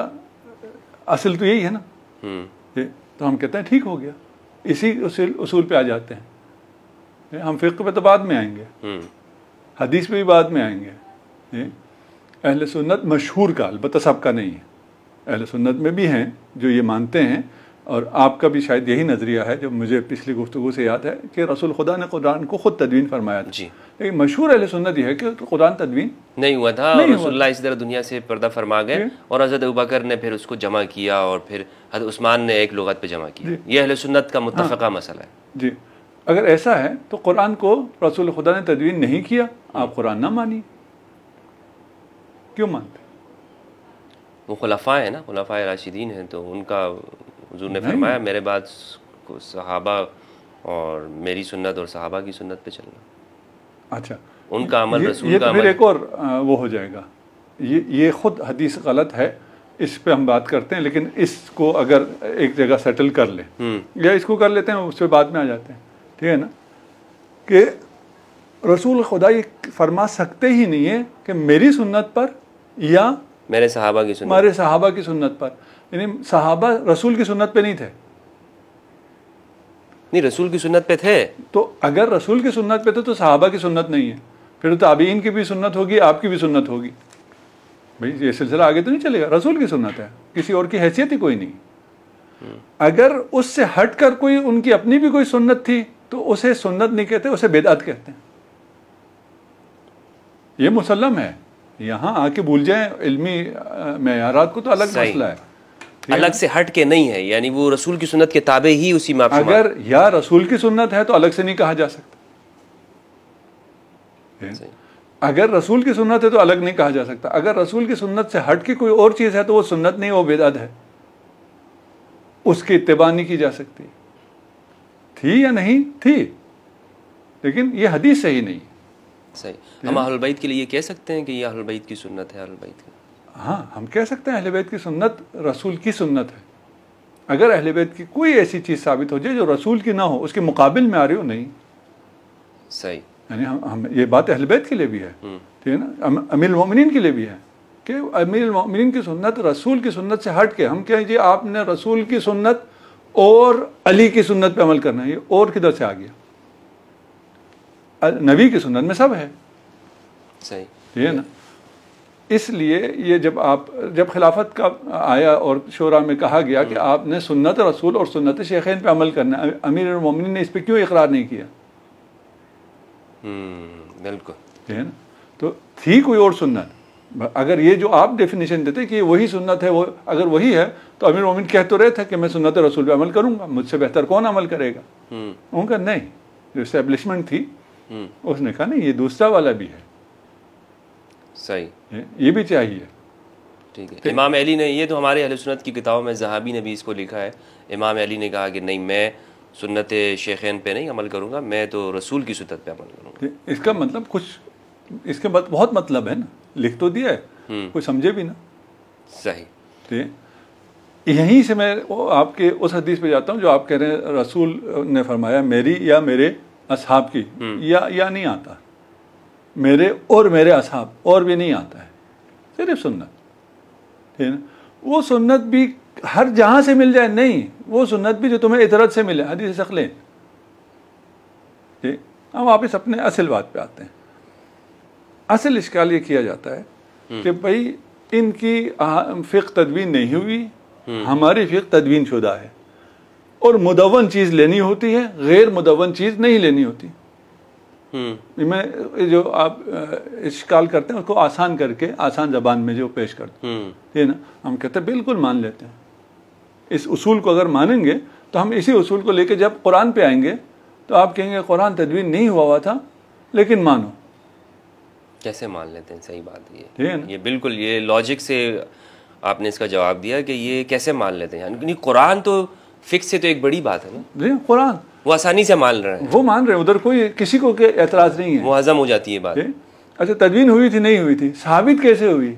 असल तो यही है ना। तो हम कहते हैं ठीक हो गया, इसी उसूल पे आ जाते हैं। हम फ़िक़्ह पे तो बाद में आएंगे, हदीस पे भी बाद में आएंगे। अहले सुन्नत मशहूर का, अलबत्ता सबका नहीं है, अहले सुन्नत में भी हैं जो ये मानते हैं, और आपका भी शायद यही नज़रिया है जो मुझे पिछली गुफ्तगू से याद है कि रसूल खुदा ने कुरान को खुद तदवीन फरमाया था। लेकिन मशहूर अहले सुन्नत ये है कि कुरान तदवीन नहीं हुआ था, रसूलुल्लाह इस तरह दुनिया से पर्दा फरमा गए और हज़रत अबू बकर ने फिर उसको जमा किया और फिर हज़रत उस्मान ने एक लुगत पे जमा किया। ये अहले सुन्नत का मुत्तफ़क़ा मसला है। जी, अगर ऐसा है तो कुरान को रसूल खुदा ने तदवीन नहीं किया, आप कुरान ना मानिए। क्यों मानते? वो खुलफा है ना, खुलफाए राशिदीन हैं, तो उनका हुजूर ने फरमाया मेरे बाद को सहाबा और मेरी सुन्नत और सहाबा की सुन्नत पे चलना। अच्छा, उनका अमल रसूल का अमल। फिर एक और वो हो जाएगा, ये खुद हदीस गलत है, इस पे हम बात करते हैं, लेकिन इसको अगर एक जगह सेटल कर ले या इसको कर लेते हैं, उस पर बाद में आ जाते हैं, ठीक है ना। कि रसूल खुदा ये फरमा सकते ही नहीं है कि मेरी सुन्नत पर या मेरे सहाबा की सुन्नत, हमारे सहाबा की सुन्नत पर, यानी सहाबा रसूल की सुन्नत पे नहीं थे। नहीं, रसूल की सुन्नत पे थे। तो अगर रसूल की सुन्नत पे थे तो सहाबा की सुन्नत नहीं है, फिर तो ताबीन की भी सुन्नत होगी, आपकी भी सुन्नत होगी। भाई ये सिलसिला आगे तो नहीं चलेगा, रसूल की सुन्नत है, किसी और की हैसियत ही कोई नहीं। अगर उससे हट कर कोई उनकी अपनी भी कोई सुन्नत थी तो उसे सुन्नत नहीं कहते, उसे बिदअत कहते हैं। ये मुसल्लम है, यहाँ आके भूल जाए इल्मी मेयारात को तो अलग मसला है, अलग से हट के नहीं है, यानी वो रसूल की सुन्नत के ताबे ही उसी में। अगर या रसूल की सुन्नत है तो अलग से नहीं कहा जा सकता, अगर रसूल की सुन्नत है तो अलग नहीं कहा जा सकता। अगर रसूल की सुन्नत से हट के कोई और चीज़ है तो वो सुन्नत नहीं, वो बिदअत है, उसकी इत्तिबा नहीं की जा सकती। थी या नहीं थी, लेकिन ये हदीस सही नहीं। सही, हम अहलुल बैत के लिए ये कह सकते हैं कि ये अहलुल बैत की सुन्नत है, अहलुल बैत की। हाँ, हम कह सकते हैं अहले बैत की सुन्नत रसूल की सुन्नत है। अगर अहले बैत की कोई ऐसी चीज़ साबित हो जाए जो रसूल की ना हो, उसके मुकाबिल में आ रही हो, नहीं सही। यानी हम ये बात अहले बैत के लिए भी है, ठीक है ना, अमीरुल मोमिनीन के लिए भी है कि अमीरुल मोमिनीन की सुन्नत रसूल की सुन्नत से हट के हम कहें जी आपने रसूल की सुन्नत और अली की सुन्नत पे अमल करना है, ये और किधर से आ गया? नबी की सुन्नत में सब है, सही, ठीक है ना। इसलिए ये जब खिलाफत का आया और शोरा में कहा गया कि आपने सुन्नत रसूल और सुन्नत शेखैन पे अमल करना है, अमीरुल मोमिनीन ने इस पे क्यों इकरार नहीं किया? बिल्कुल, ठीक है ना। तो थी कोई और सुन्नत, अगर ये जो आप डेफिनेशन देते कि वही सुन्नत है, वो अगर वही है तो अमीरुल मोमिनीन कह तो रहे थे कि मैं सुन्नत रसूल पे अमल करूंगा, मुझसे बेहतर कौन अमल करेगा? उनका नहीं, जो एस्टेब्लिशमेंट थी उसने कहा नहीं, ये दूसरा वाला भी है, सही, ये भी चाहिए। ठीक है। इमाम अली ने, ये तो हमारे अहले सुन्नत की किताबों में ज़हाबी ने भी इसको लिखा है, इमाम अली ने कहा कि नहीं, मैं सुन्नत शेखैन पे नहीं अमल करूंगा, मैं तो रसूल की सुन्नत पे अमल करूंगा। इसका मतलब कुछ, इसके बहुत मतलब है ना, लिख तो दिया है, कोई समझे भी ना। सही, ठीक, यहीं से मैं आपके उस हदीस पे जाता हूँ जो आप कह रहे हैं रसूल ने फरमाया मेरी या मेरे असहाब की, या नहीं आता, मेरे और मेरे असहाब और भी नहीं आता है, सिर्फ सुन्नत, ठीक है ना। वो सुन्नत भी हर जहाँ से मिल जाए नहीं, वो सुन्नत भी जो तुम्हें इतरत से मिले, हदीस सखले। ठीक, हम वापस अपने असल बात पे आते हैं। असल इश्काल ये किया जाता है कि भाई इनकी फ़िक़्ह तदवीन नहीं हुई, हमारी फ़िक़्ह तदवीन शुदा है, और मुदव्वन चीज़ लेनी होती है, गैर मुदव्वन चीज़ नहीं लेनी होती। मैं जो आप इश्काल करते हैं उसको आसान करके आसान जबान में जो पेश करते हैं, ये ना हम कहते हैं बिल्कुल मान लेते हैं। इस उसूल को अगर मानेंगे तो हम इसी उसूल को लेके जब कुरान पे आएंगे तो आप कहेंगे कुरान तदवीन नहीं हुआ था, लेकिन मानो। कैसे मान लेते हैं? सही बात है ठीक है ना? ये बिल्कुल ये लॉजिक से आपने इसका जवाब दिया कि ये कैसे मान लेते हैं। यानी कुरान तो फिक्स से तो एक बड़ी बात है ना, कुरान वो आसानी से मान रहे हैं, वो मान रहे हैं, उधर कोई किसी को एतराज नहीं है, वो हजम हो जाती है बात। अच्छा तदवीन हुई थी नहीं हुई थी, साबित कैसे हुई?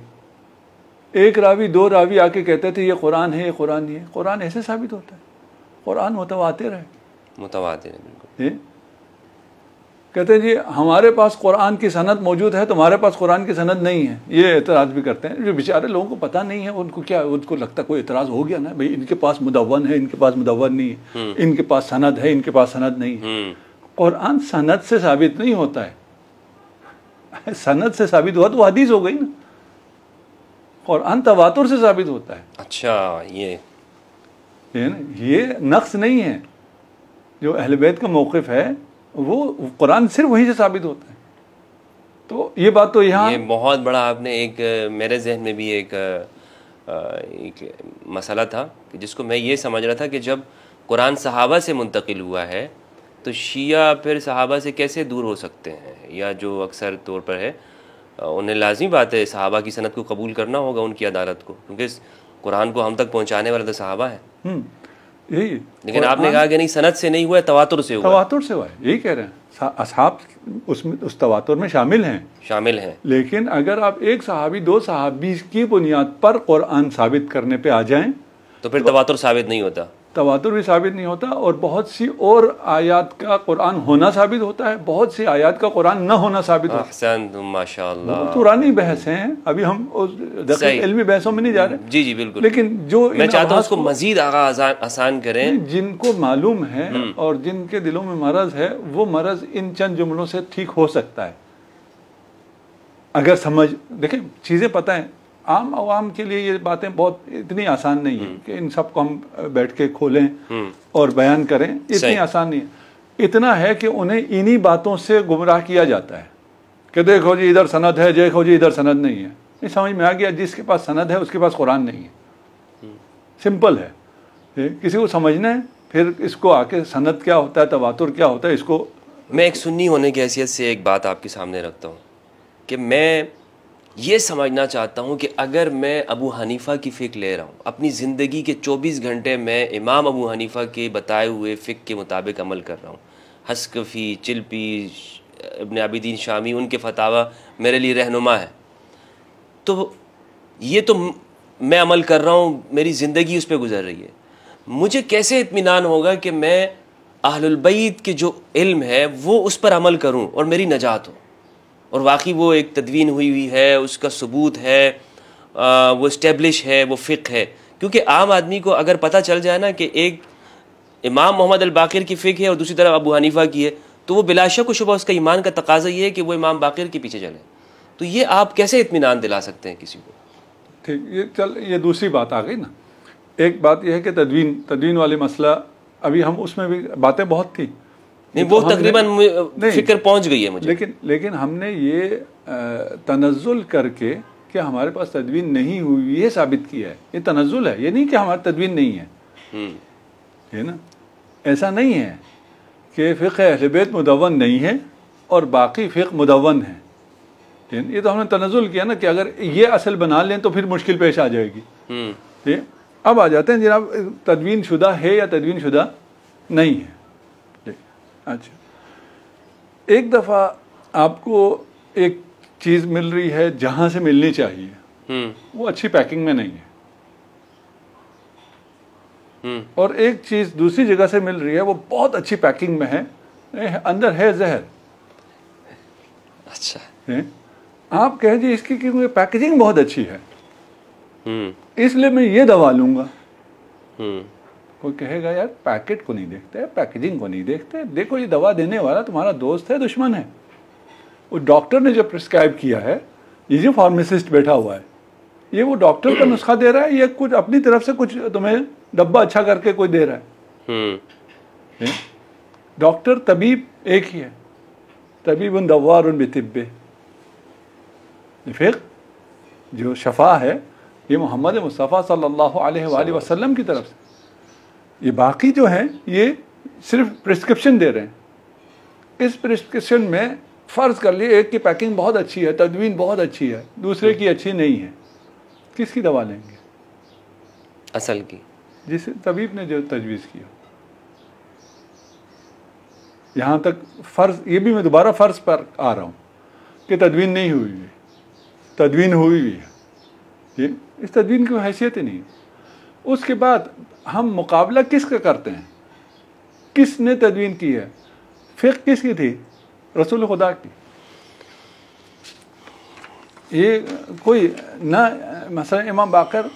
एक रावी दो रावी आके कहते थे ये कुरान है, ये कुरान नहीं है। कुरान ऐसे साबित होता है? कुरान मुतवातिर है, मुतवातिर है बिल्कुल। कहते हैं जी हमारे पास कुरान की सनद मौजूद है, तुम्हारे पास कुरान की सनद नहीं है। ये एतराज़ भी करते हैं। जो बेचारे लोगों को पता नहीं है उनको क्या, उनको लगता कोई एतराज़ हो गया ना, भाई इनके पास मुदव्वन है, इनके पास मुदव्वन नहीं है, इनके पास सनद है, इनके पास सनद नहीं है। कुरान सनद से साबित नहीं होता है। सनद से साबित हुआ तो हदीस हो गई ना। कुरान तवातुर से साबित होता है। अच्छा ये नक्स नहीं है। जो अहले बैत का मौक़िफ़ है वो कुरान सिर्फ वहीं से साबित होता है। तो ये बात तो यहाँ ये बहुत बड़ा आपने एक मेरे जहन में भी एक मसला था कि जिसको मैं ये समझ रहा था कि जब कुरान सहाबा से मुंतकिल हुआ है तो शिया फिर सहाबा से कैसे दूर हो सकते हैं, या जो अक्सर तौर पर है उन्हें लाजमी बात है सहाबा की सनद को कबूल करना होगा उनकी अदालत को, क्योंकि कुरान को हम तक पहुँचाने वाले तो सहाबा है। यही, लेकिन आपने कहा कि नहीं सनद से नहीं हुआ, तवातुर से हुआ। तवातुर से हुआ है, यही कह रहे हैं। असहाब उसमें उस तवातुर में शामिल हैं। लेकिन अगर आप एक सहाबी दो सहाबी की बुनियाद पर कुरान साबित करने पे आ जाएं तो फिर तवातुर साबित नहीं होता। तवातुर भी साबित नहीं होता, और बहुत सी और आयात का कुरान होना साबित होता है, बहुत सी आयात का कुरान न होना साबित होता है। माशाअल्लाह, पुरानी बहस है, अभी हम उस इल्मी बहसों में नहीं जा रहे। जी जी बिल्कुल। लेकिन जो मैं चाहता हूँ उसको मजीद आसान करें। जिनको मालूम है और जिनके दिलों में मरज है, वो मरज इन चंद जुमलों से ठीक हो सकता है अगर समझ। देखें चीज़ें पता है, आम आवाम के लिए ये बातें बहुत इतनी आसान नहीं है कि इन सबको हम बैठ के खोलें और बयान करें, इतनी आसान नहीं है। इतना है कि उन्हें इन्हीं बातों से गुमराह किया जाता है कि देखो जी इधर सनद है, देखो जी इधर सनद नहीं है। ये समझ में आ गया, जिसके पास सनद है उसके पास कुरान नहीं है। सिंपल है। किसी को समझना है फिर इसको आके सनद क्या होता है, तवातुर क्या होता है, इसको मैं एक सुन्नी होने की हैसियत से एक बात आपके सामने रखता हूँ कि मैं ये समझना चाहता हूँ कि अगर मैं अबू हनीफ़ा की फ़िक्र ले रहा हूँ, अपनी ज़िंदगी के 24 घंटे मैं इमाम अबू हनीफ़ा के बताए हुए फ़िक्र के मुताबिक अमल कर रहा हूँ, हस्कफ़ी, चिल्पी, इब्न आबिदीन शामी, उनके फतावा मेरे लिए रहनुमा है, तो ये तो मैं अमल कर रहा हूँ, मेरी ज़िंदगी उस पर गुजर रही है। मुझे कैसे इत्मीनान होगा कि मैं अहलुल बैत के जो इल्म है वो उस पर अमल करूँ और मेरी नजात हो, और वाकई वो एक तदवीन हुई है, उसका सबूत है, वो इस्टेब्लिश है, वो फ़िक्र है। क्योंकि आम आदमी को अगर पता चल जाए ना कि एक इमाम मोहम्मद अल-बाक़िर की फ़िक्र है और दूसरी तरफ अबू हनीफ़ा की है, तो वो बिलाशक व शुबा उसका ईमान का तकाज़ा ये है कि वो इमाम बाक़िर के पीछे चले। तो ये आप कैसे इत्मीनान दिला सकते हैं किसी को? ठीक, ये दूसरी बात आ गई ना। एक बात यह है कि तदवीन वाले मसला, अभी हम उसमें भी बातें बहुत थी, नहीं वो तकरीबन फिक्र पहुंच गई है मुझे। लेकिन हमने ये तनज़्ज़ुल करके कि हमारे पास तदवीन नहीं हुई ये साबित किया है। ये तनज़्ज़ुल है, ये नहीं कि हमारी तदवीन नहीं है, है ना। ऐसा नहीं है कि फ़िक़्ह अहले बैत मुदव्वन नहीं है और बाकी फ़िक़्ह मुदव्वन है। ये तो हमने तनज़्ज़ुल किया ना कि अगर ये असल बना लें तो फिर मुश्किल पेश आ जाएगी। ठीक, अब आ जाते हैं जनाब, तदवीन शुदा है या तदवीन शुदा नहीं है। अच्छा, एक दफ़ा आपको एक चीज़ मिल रही है जहाँ से मिलनी चाहिए, वो अच्छी पैकिंग में नहीं है, और एक चीज़ दूसरी जगह से मिल रही है वो बहुत अच्छी पैकिंग में है, अंदर है जहर। अच्छा, आप कहें जी इसकी क्योंकि पैकेजिंग बहुत अच्छी है इसलिए मैं ये दवा लूँगा। कोई कहेगा यार पैकेट को नहीं देखते, पैकेजिंग को नहीं देखते, देखो ये दवा देने वाला तुम्हारा दोस्त है, दुश्मन है। वो डॉक्टर ने जो प्रिस्क्राइब किया है, ये जो फार्मासिस्ट बैठा हुआ है, ये वो डॉक्टर का नुस्खा दे रहा है या कुछ अपनी तरफ से कुछ तुम्हें डब्बा अच्छा करके कोई दे रहा है? डॉक्टर तबीब एक ही है, तबीबुन दव्वारुन बितिब्बे। फिर जो शफा है ये मोहम्मद मुस्तफ़ा सल्लल्लाहु अलैहि वसल्लम की तरफ से। ये बाकी जो हैं ये सिर्फ प्रिस्क्रिप्शन दे रहे हैं। इस प्रिस्क्रिप्शन में फ़र्ज़ कर लिए एक की पैकिंग बहुत अच्छी है, तदवीन बहुत अच्छी है, दूसरे की अच्छी नहीं है, किसकी दवा लेंगे? असल की, जिस तबीब ने जो तजवीज़ किया। यहाँ तक फ़र्ज़, ये भी मैं दोबारा फ़र्ज़ पर आ रहा हूँ कि तदवीन नहीं हुई है, तदवीन हुई हुई है, ये इस तदवीन की हैसियत ही नहीं है। उसके बाद हम मुकाबला किसका करते हैं, किसने तदवीन की है? फ़िक़्ह किसकी थी? रसूल खुदा की। ये कोई ना मसलन इमाम बाकर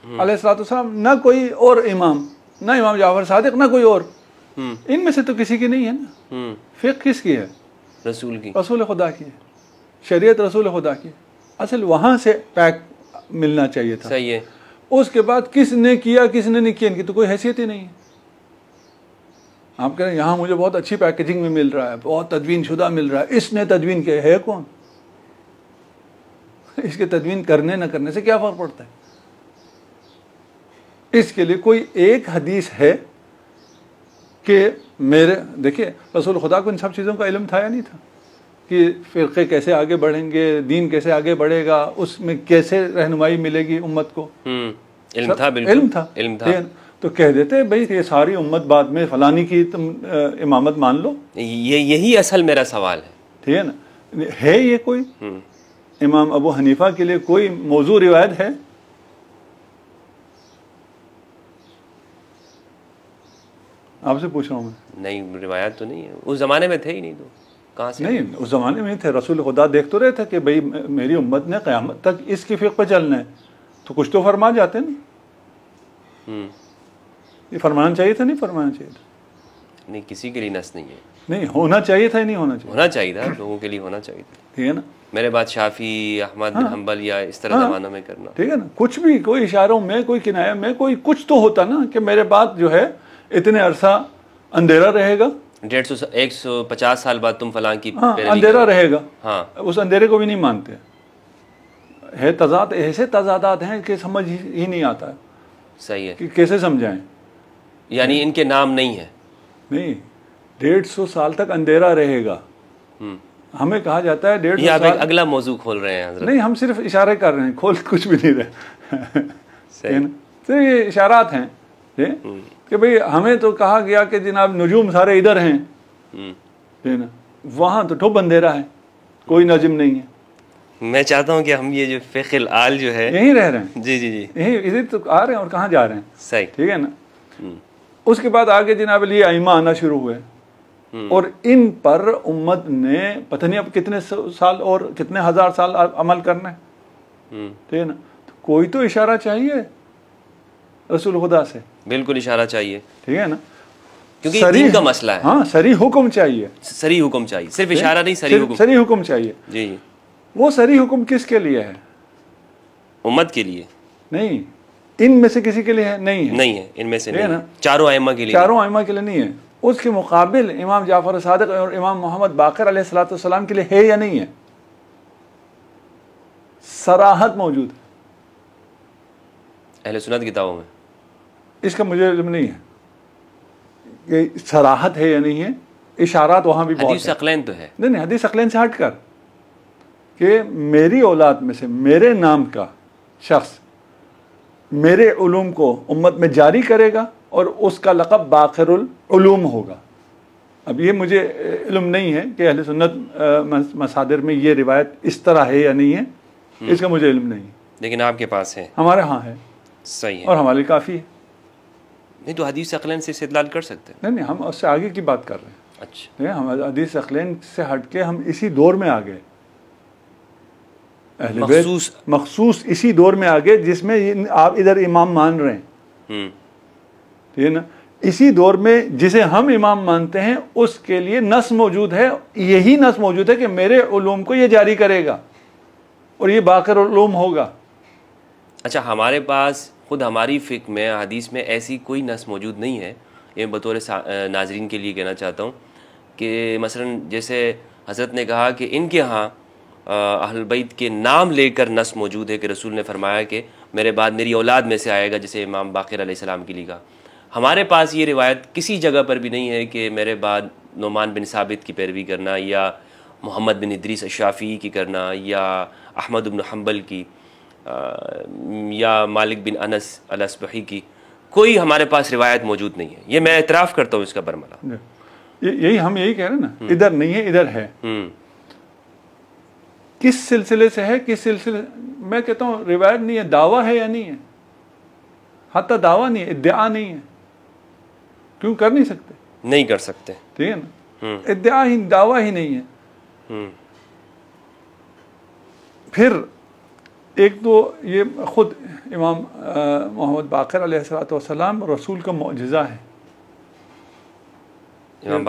अलैहिस्सलाम, ना कोई और इमाम, ना इमाम जाफर सादिक, ना कोई और, इनमें से तो किसी की नहीं है ना। फ़िक़्ह किसकी है? रसूल की, रसूल खुदा की है, शरीयत रसूल खुदा की। असल वहाँ से पैक मिलना चाहिए था। सही है। उसके बाद किसने किया किसने नहीं किया, इनकी तो कोई हैसियत ही नहीं है। आप कह रहे हैं यहाँ मुझे बहुत अच्छी पैकेजिंग में मिल रहा है, बहुत तदवीन शुदा मिल रहा है, इसने तदवीन किया है कौन? इसके तदवीन करने न करने से क्या फ़र्क पड़ता है? इसके लिए कोई एक हदीस है कि मेरे, देखिए रसूल खुदा को इन सब चीज़ों का इल्म था या नहीं था कि फ़िरक़े कैसे आगे बढ़ेंगे, दीन कैसे आगे बढ़ेगा, उसमें कैसे रहनुमाई मिलेगी उम्मत को? इल्म था, बिल्कुल इल्म था। तो कह देते भाई ये सारी उम्मत बाद में फलानी की तुम इमामत मान लो। यही असल मेरा सवाल है, ठीक है ना? है ये कोई इमाम अबू हनीफा के लिए कोई मौजू रिवायत है? आपसे पूछ रहा हूँ मैं। नहीं, रिवायत तो नहीं है, उस ज़माने में थे ही नहीं, तो कहाँ से? नहीं, उस ज़माने में थे। रसूल खुदा देख तो रहे थे कि भाई मेरी उम्मत ने क़यामत तक इसकी फ़िक़्ह पर चलना है, तो कुछ तो फरमा जाते ना। ये फरमाना चाहिए था, नहीं फरमाना चाहिए था? नहीं, किसी के लिए नस नहीं है। नहीं, होना चाहिए था, नहीं होना चाहिए? होना चाहिए था, लोगों के लिए होना चाहिए था। ठीक है ना? मेरे बाद शाफी, अहमद बिन हम्बल या इस तरह ज़मानों में करना, ठीक है ना? कुछ भी, कोई इशारों में, कोई किनाया में, कोई कुछ तो होता ना कि मेरे बाद जो है इतने अरसा अंधेरा रहेगा, 150 साल बाद तुम फलां की अंधेरा रहेगा। हाँ, उस अंधेरे को भी नहीं मानते है। तजाद, ऐसे तजादात हैं कि समझ ही नहीं आता है। सही है कि कैसे समझाएं। यानी इनके नाम नहीं है? नहीं, 150 साल तक अंधेरा रहेगा। हमें कहा जाता है 150 आप साल। एक अगला मौजू खोल रहे हैं हज़रत। नहीं, हम सिर्फ इशारे कर रहे हैं, खोल कुछ भी नहीं रहे। सही। तो ये इशारात हैं कि भाई हमें तो कहा गया कि जनाब नजूम सारे इधर हैं, है ना? वहाँ तो ठुप अंधेरा है, कोई नजम नहीं है। मैं चाहता हूँ कि हम ये जो फ़िक़्हुल आल जो है, यहीं रह रहे हैं। जी जी जी, यहीं इधर तो आ रहे हैं और कहाँ जा रहे हैं? सही, ठीक है ना? उसके बाद आगे जनाब लिए आइमा आना शुरू हुए और इन पर उम्मत ने पता नहीं अब कितने साल और कितने हजार साल अमल करना है। ठीक है ना? तो कोई तो इशारा चाहिए रसूल खुदा से। बिल्कुल इशारा चाहिए, ठीक है ना? क्योंकि दीन का मसला है। हाँ, सरी हुक्म चाहिए, सरी हुक्म चाहिए, सिर्फ इशारा नहीं, सरी हुक्म, सरी हुक्म चाहिए। जी। वो सरी हुक्म किसके लिए है? उम्मत के लिए नहीं, इनमें से किसी के लिए है? नहीं है, नहीं है, इनमें से नहीं है ना? चारों आइम्मा के लिए, चारों आइम्मा के लिए नहीं है। उसके मुकाबिल इमाम जाफर सादिक और इमाम मोहम्मद बाकर अलैहिस्सलाम के लिए है या नहीं है? सराहत मौजूद है अहले सुन्नत किताबों में। इसका मुझे इल्म नहीं है कि सराहत है या नहीं है। इशारात वहाँ भी बहुत हदीस अक़लैन तो है। नहीं, हदीस अक़लैन से हटकर कि मेरी औलाद में से मेरे नाम का शख्स मेरे उलूम को उम्मत में जारी करेगा और उसका लक़ब बाक़िरुल उलूम होगा। अब ये मुझे इल्म नहीं है कि अहले सुन्नत मसादिर में ये रिवायत इस तरह है या नहीं है, इसका मुझे इल्म नहीं है, लेकिन आपके पास है, हमारे यहाँ है। सही है, और हमारे लिए काफ़ी है। नहीं तो हदीस अक़लैन से इस्तेदलाल कर सकते हैं। नहीं, हम उससे आगे की बात कर रहे हैं। अच्छा, हम हदीस अक़लैन से हट के हम इसी दौर में आ गए, मखसूस इसी दौर में आ गए जिसमें आप इधर इमाम मान रहे हैं। ठीक है ना? इसी दौर में जिसे हम इमाम मानते हैं उसके लिए नस मौजूद है, यही नस मौजूद है कि मेरे उलूम को ये जारी करेगा और ये बाक़िर उलूम होगा। अच्छा, हमारे पास खुद हमारी फ़िक़्ह में, हदीस में ऐसी कोई नस मौजूद नहीं है। ये बतौर नाज़रीन के लिए कहना चाहता हूँ कि मसलन जैसे हज़रत ने कहा कि इनके यहाँ अहल बैत के नाम लेकर नस मौजूद है कि रसूल ने फरमाया कि मेरे बाद मेरी औलाद में से आएगा, जिसे इमाम बाक़िर अलैहिस्सलाम की लिखा। हमारे पास ये रिवायत किसी जगह पर भी नहीं है कि मेरे बाद नुमान बिन साबित की पैरवी करना या मोहम्मद बिन इदरीस शाफ़ी की करना या अहमद बिन हम्बल की या मालिक बिन अनस अल-अस्बही की, कोई हमारे पास रिवायत मौजूद नहीं है। ये मैं एतराफ़ करता हूँ इसका बरमला। यही हम यही कह रहे हैं ना, इधर नहीं है इधर है। किस सिलसिले से है, किस सिलसिले, मैं कहता हूँ रिवायत नहीं है, दावा है या नहीं है। हत्ता दावा नहीं है, इद्दिआ नहीं है, क्यों कर नहीं सकते? नहीं कर सकते, ठीक है ना। इद्दिआ ही, दावा ही नहीं है। फिर एक तो ये खुद इमाम मोहम्मद बाक़िर अलैहिस्सलाम रसूल का मौजिज़ा है। इमाम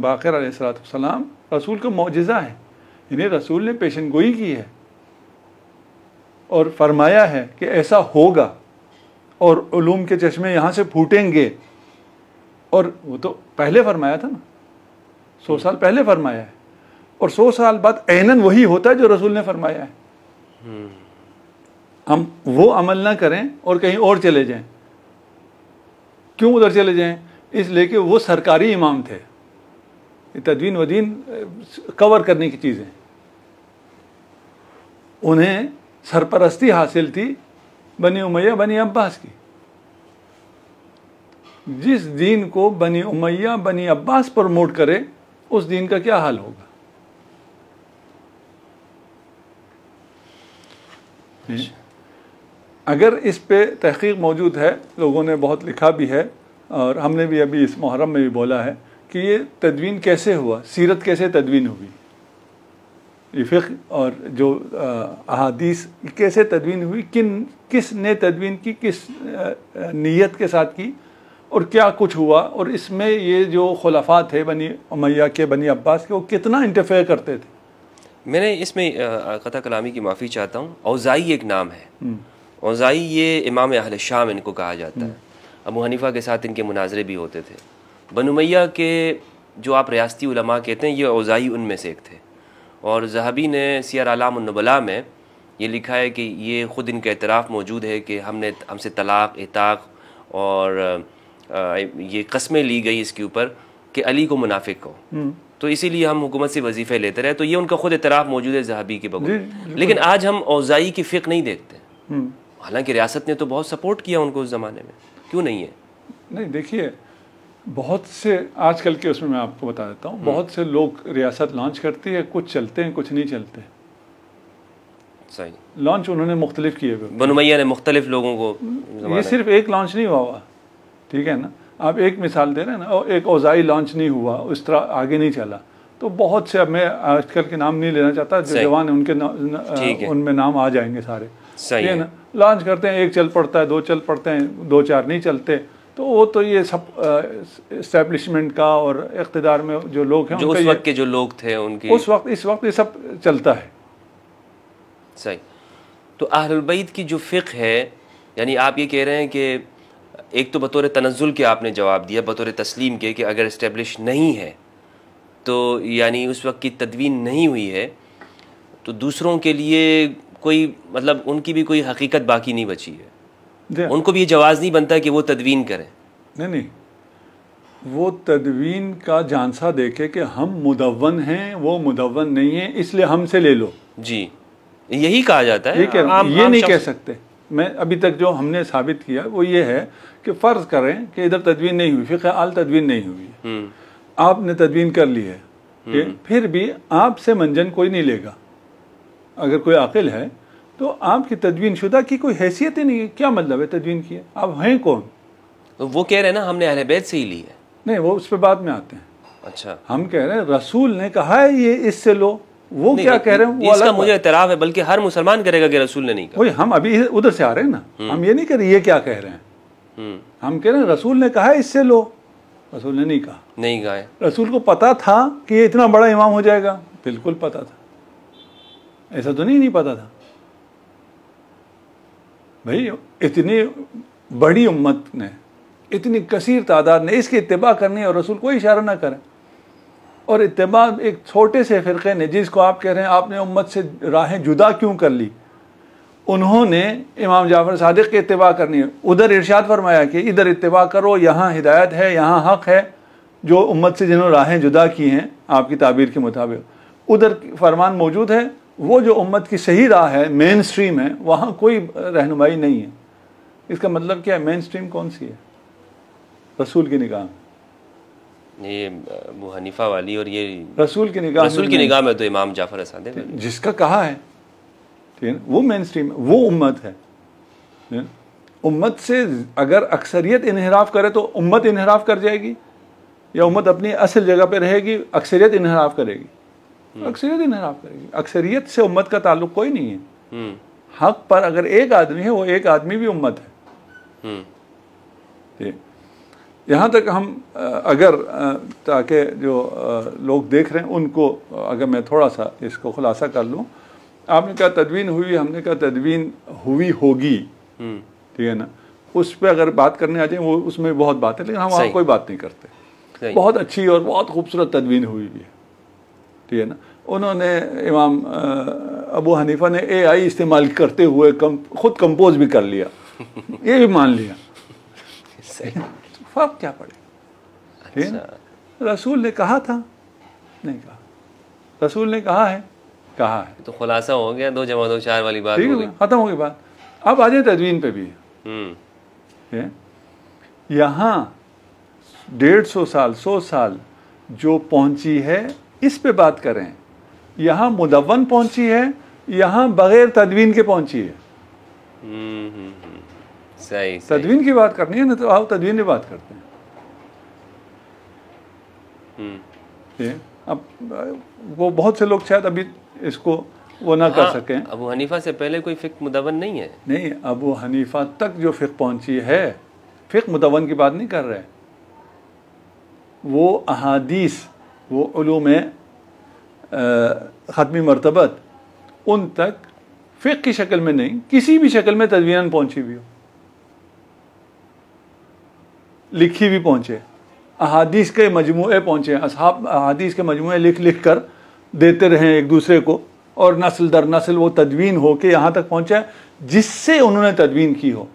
बाक़िर अलैहिस्सलाम रसूल का मौजिज़ा है, इन्हें रसूल ने पेशन गोई की है और फरमाया है कि ऐसा होगा और उलूम के चश्मे यहाँ से फूटेंगे। और वो तो पहले फरमाया था ना, 100 साल पहले फरमाया है, और 100 साल बाद ऐनन वही होता है जो रसूल ने फरमाया है। हम वो अमल ना करें और कहीं और चले जाएं। क्यों उधर चले जाएं? इसलिए कि वो सरकारी इमाम थे, तदवीन वदीन कवर करने की चीज़ें, उन्हें सरपरस्ती हासिल थी बनी उमैया बनी अब्बास की। जिस दीन को बनी उमैया बनी अब्बास प्रमोट करे, उस दीन का क्या हाल होगा? अगर इस पे तहकीक मौजूद है, लोगों ने बहुत लिखा भी है और हमने भी अभी इस मुहर्रम में भी बोला है कि ये तदवीन कैसे हुआ, सीरत कैसे तदवीन हुई, ये फ़िक़्ह और जो अहादीस कैसे तदवीन हुई, किस ने तदवीन की, किस नीयत के साथ की और क्या कुछ हुआ, और इसमें ये जो खुलफा थे बनी उमैया के, बनी अब्बास के, वो कितना इंटरफेयर करते थे। मैंने इसमें क़ता कलामी की माफ़ी चाहता हूँ। औज़ाई एक नाम है, औज़ाई ये इमाम अहले शाम इनको कहा जाता है। अबू हनीफ़ा के साथ इनके मुनाजरे भी होते थे। बनु उमैया के जो आप रियासती उलमा कहते हैं, ये औज़ाई उनमें से एक थे। और ज़हबी ने सियर आलाम उन-नुबला में ये लिखा है कि ये ख़ुद इनका एतराफ़ मौजूद है कि हमसे तलाक़, इताक़ और ये कस्में ली गई इसके ऊपर कि अली को मुनाफिक हो, तो इसीलिए हम हुकूमत से वजीफ़े लेते रहे। तो ये उनका ख़ुद एतराफ़ मौजूद है ज़हबी के बगैर। लेकिन आज हम औज़ाई की फ़िक़्ह नहीं देखते, हालांकि रियासत ने तो बहुत सपोर्ट किया उनको उस ज़माने में, क्यों नहीं है? नहीं, देखिए बहुत से आजकल के उसमें मैं आपको बता देता हूँ, बहुत से लोग रियासत लॉन्च करती है, कुछ चलते हैं कुछ नहीं चलते। सही लॉन्च उन्होंने मुख्तलिफ किए हुए, बनु उमैया ने मुख्तलिफ लोगों को, ये सिर्फ एक लॉन्च नहीं हुआ, ठीक है ना। आप एक मिसाल दे रहे हैं ना, और एक औज़ाई लॉन्च नहीं हुआ, उस तरह आगे नहीं चला, तो बहुत से, अब मैं आजकल के नाम नहीं लेना चाहता, जो जवान है उनके उनमें नाम आ जाएंगे सारे, ठीक है ना। लॉन्च करते हैं, एक चल पड़ता है, दो चल पड़ते हैं, दो चार नहीं चलते, तो वो तो ये सब इस्टेब्लिशमेंट का और इक़्तिदार में जो लोग हैं, जो उस वक्त के जो लोग थे उनकी, उस वक्त इस वक्त ये सब चलता है। सही। तो अहलुल बैत की जो फ़िक़्ह है, यानी आप ये कह रहे हैं कि एक तो बतौर तनज़्ज़ुल के आपने जवाब दिया, बतौर तस्लीम के कि अगर इस्टेब्लिश नहीं है तो यानी उस वक्त की तदवीन नहीं हुई है, तो दूसरों के लिए कोई मतलब उनकी भी कोई हकीकत बाकी नहीं बची है, उनको भी ये जवाज़ नहीं बनता कि वो तदवीन करें। नहीं, वो तदवीन का जानसा देखे कि हम मुदव्वन हैं, वो मुदव्वन नहीं है, इसलिए हमसे ले लो। जी, यही कहा जाता है। ये नहीं कह सकते। मैं अभी तक जो हमने साबित किया वो ये है कि फ़र्ज़ करें कि इधर तदवीन नहीं हुई, फ़िक़्ह आल तदवीन नहीं हुई, आपने तदवीन कर ली है, फिर भी आपसे मंजन कोई नहीं लेगा। अगर कोई आकिल है तो आपकी तदवीन शुदा की कोई हैसियत ही नहीं है। क्या मतलब है तदवीन की है? आप हैं कौन? तो वो कह रहे हैं ना हमने अहले बैत से ही ली है। नहीं, वो उस पर बाद में आते हैं। अच्छा, हम कह रहे हैं रसूल ने कहा है ये इससे लो, वो क्या कह रहे हैं वो इसका मुझे एतराफ़ है, बल्कि हर मुसलमान करेगा कि रसूल ने नहीं कहा। वही हम अभी उधर से आ रहे हैं ना, हम ये नहीं कह रहे ये क्या कह रहे हैं, हम कह रहे हैं रसूल ने कहा है इससे लो, रसूल ने नहीं कहा। नहीं कहा है। रसूल को पता था कि ये इतना बड़ा इमाम हो जाएगा? बिल्कुल पता था, ऐसा तो नहीं पता था भाई। इतनी बड़ी उम्मत ने, इतनी कसीर तादाद ने इसकी इत्तिबा करनी है और रसूल कोई इशारा ना करे, और इत्तिबा एक छोटे से फ़िरक़े ने, जिसको आप कह रहे हैं आपने उम्मत से राहें जुदा क्यों कर ली, उन्होंने इमाम जाफ़र सादिक़ की इत्तिबा करनी है। उधर इरशाद फरमाया कि इधर इत्तिबा करो, यहाँ हिदायत है, यहाँ हक़ है, जो उम्मत से जिन्होंने राहें जुदा की हैं आपकी ताबीर के मुताबिक, उधर फरमान मौजूद है। वो जो उम्मत की सही राह है, मेन स्ट्रीम है, वहाँ कोई रहनुमाई नहीं है। इसका मतलब क्या है? मेन स्ट्रीम कौन सी है? रसूल की निगाह में ये अबू हनीफा वाली, और ये रसूल की निगाह में तो इमाम जाफ़र सादिक़ जिसका कहा है, ठीक है, वो मेन स्ट्रीम है, वो उम्मत है। उम्मत से अगर अक्सरियत इन्हिराफ करे तो उम्मत इन्हिराफ कर जाएगी, या उम्मत अपनी असल जगह पे रहेगी, अक्सरियत इन्हिराफ करेगी? अक्सरियत इन्हिराफ करेगी। अक्सरियत से उम्मत का ताल्लुक कोई नहीं है। हक पर अगर एक आदमी है, वो एक आदमी भी उम्मत है। यहाँ तक हम अगर ताकि जो लोग देख रहे हैं उनको अगर मैं थोड़ा सा इसको खुलासा कर लूँ, आपने कहा तदवीन हुई, हमने कहा तदवीन हुई होगी, ठीक है ना। उस पर अगर बात करने आ जाए वो उसमें बहुत बात है, लेकिन हम वहाँ कोई बात नहीं करते। बहुत अच्छी और बहुत खूबसूरत तदवीन हुई भी है, ठीक है ना। उन्होंने इमाम अबू हनीफा ने AI इस्तेमाल करते हुए खुद कंपोज भी कर लिया, ये भी मान लिया, फर्क क्या पड़े, ठीक है ना। रसूल ने कहा था, नहीं कहा, रसूल ने कहा है, कहा है, तो खुलासा हो गया, 2 + 2 = 4 वाली बात हो गई, खत्म हो गई बात। अब आ जाए तदवीन पे भी। यहाँ 150 साल 100 साल जो पहुंची है, इस पे बात करें। यहाँ मुदव्वन पहुंची है, यहाँ बगैर तदवीन के पहुंची है। सही, तदवीन की बात करनी है ना, तो आओ तदवीन की बात करते हैं। अब वो बहुत से लोग शायद अभी इसको वो ना कर सकें। अबू हनीफा से पहले कोई फ़िक़्ह मुदव्वन नहीं है? नहीं, अबू हनीफा तक जो फ़िक़्ह पहुंची है, फ़िक़्ह मुदव्वन की बात नहीं कर रहे। वो अहादीस, वो उलूम ख़त्मी मरतबत, उन तक फ़िक़्ह की शक्ल में नहीं, किसी भी शक्ल में तदवीन पहुंची भी हो, लिखी भी पहुंचे, अहादीस के मजमूए पहुंचे, असहाब अहादीस के मजमूए लिख लिख कर देते रहे एक दूसरे को, और नस्ल दर नस्ल वो तदवीन हो के यहाँ तक पहुँचा जिससे उन्होंने तदवीन की हो।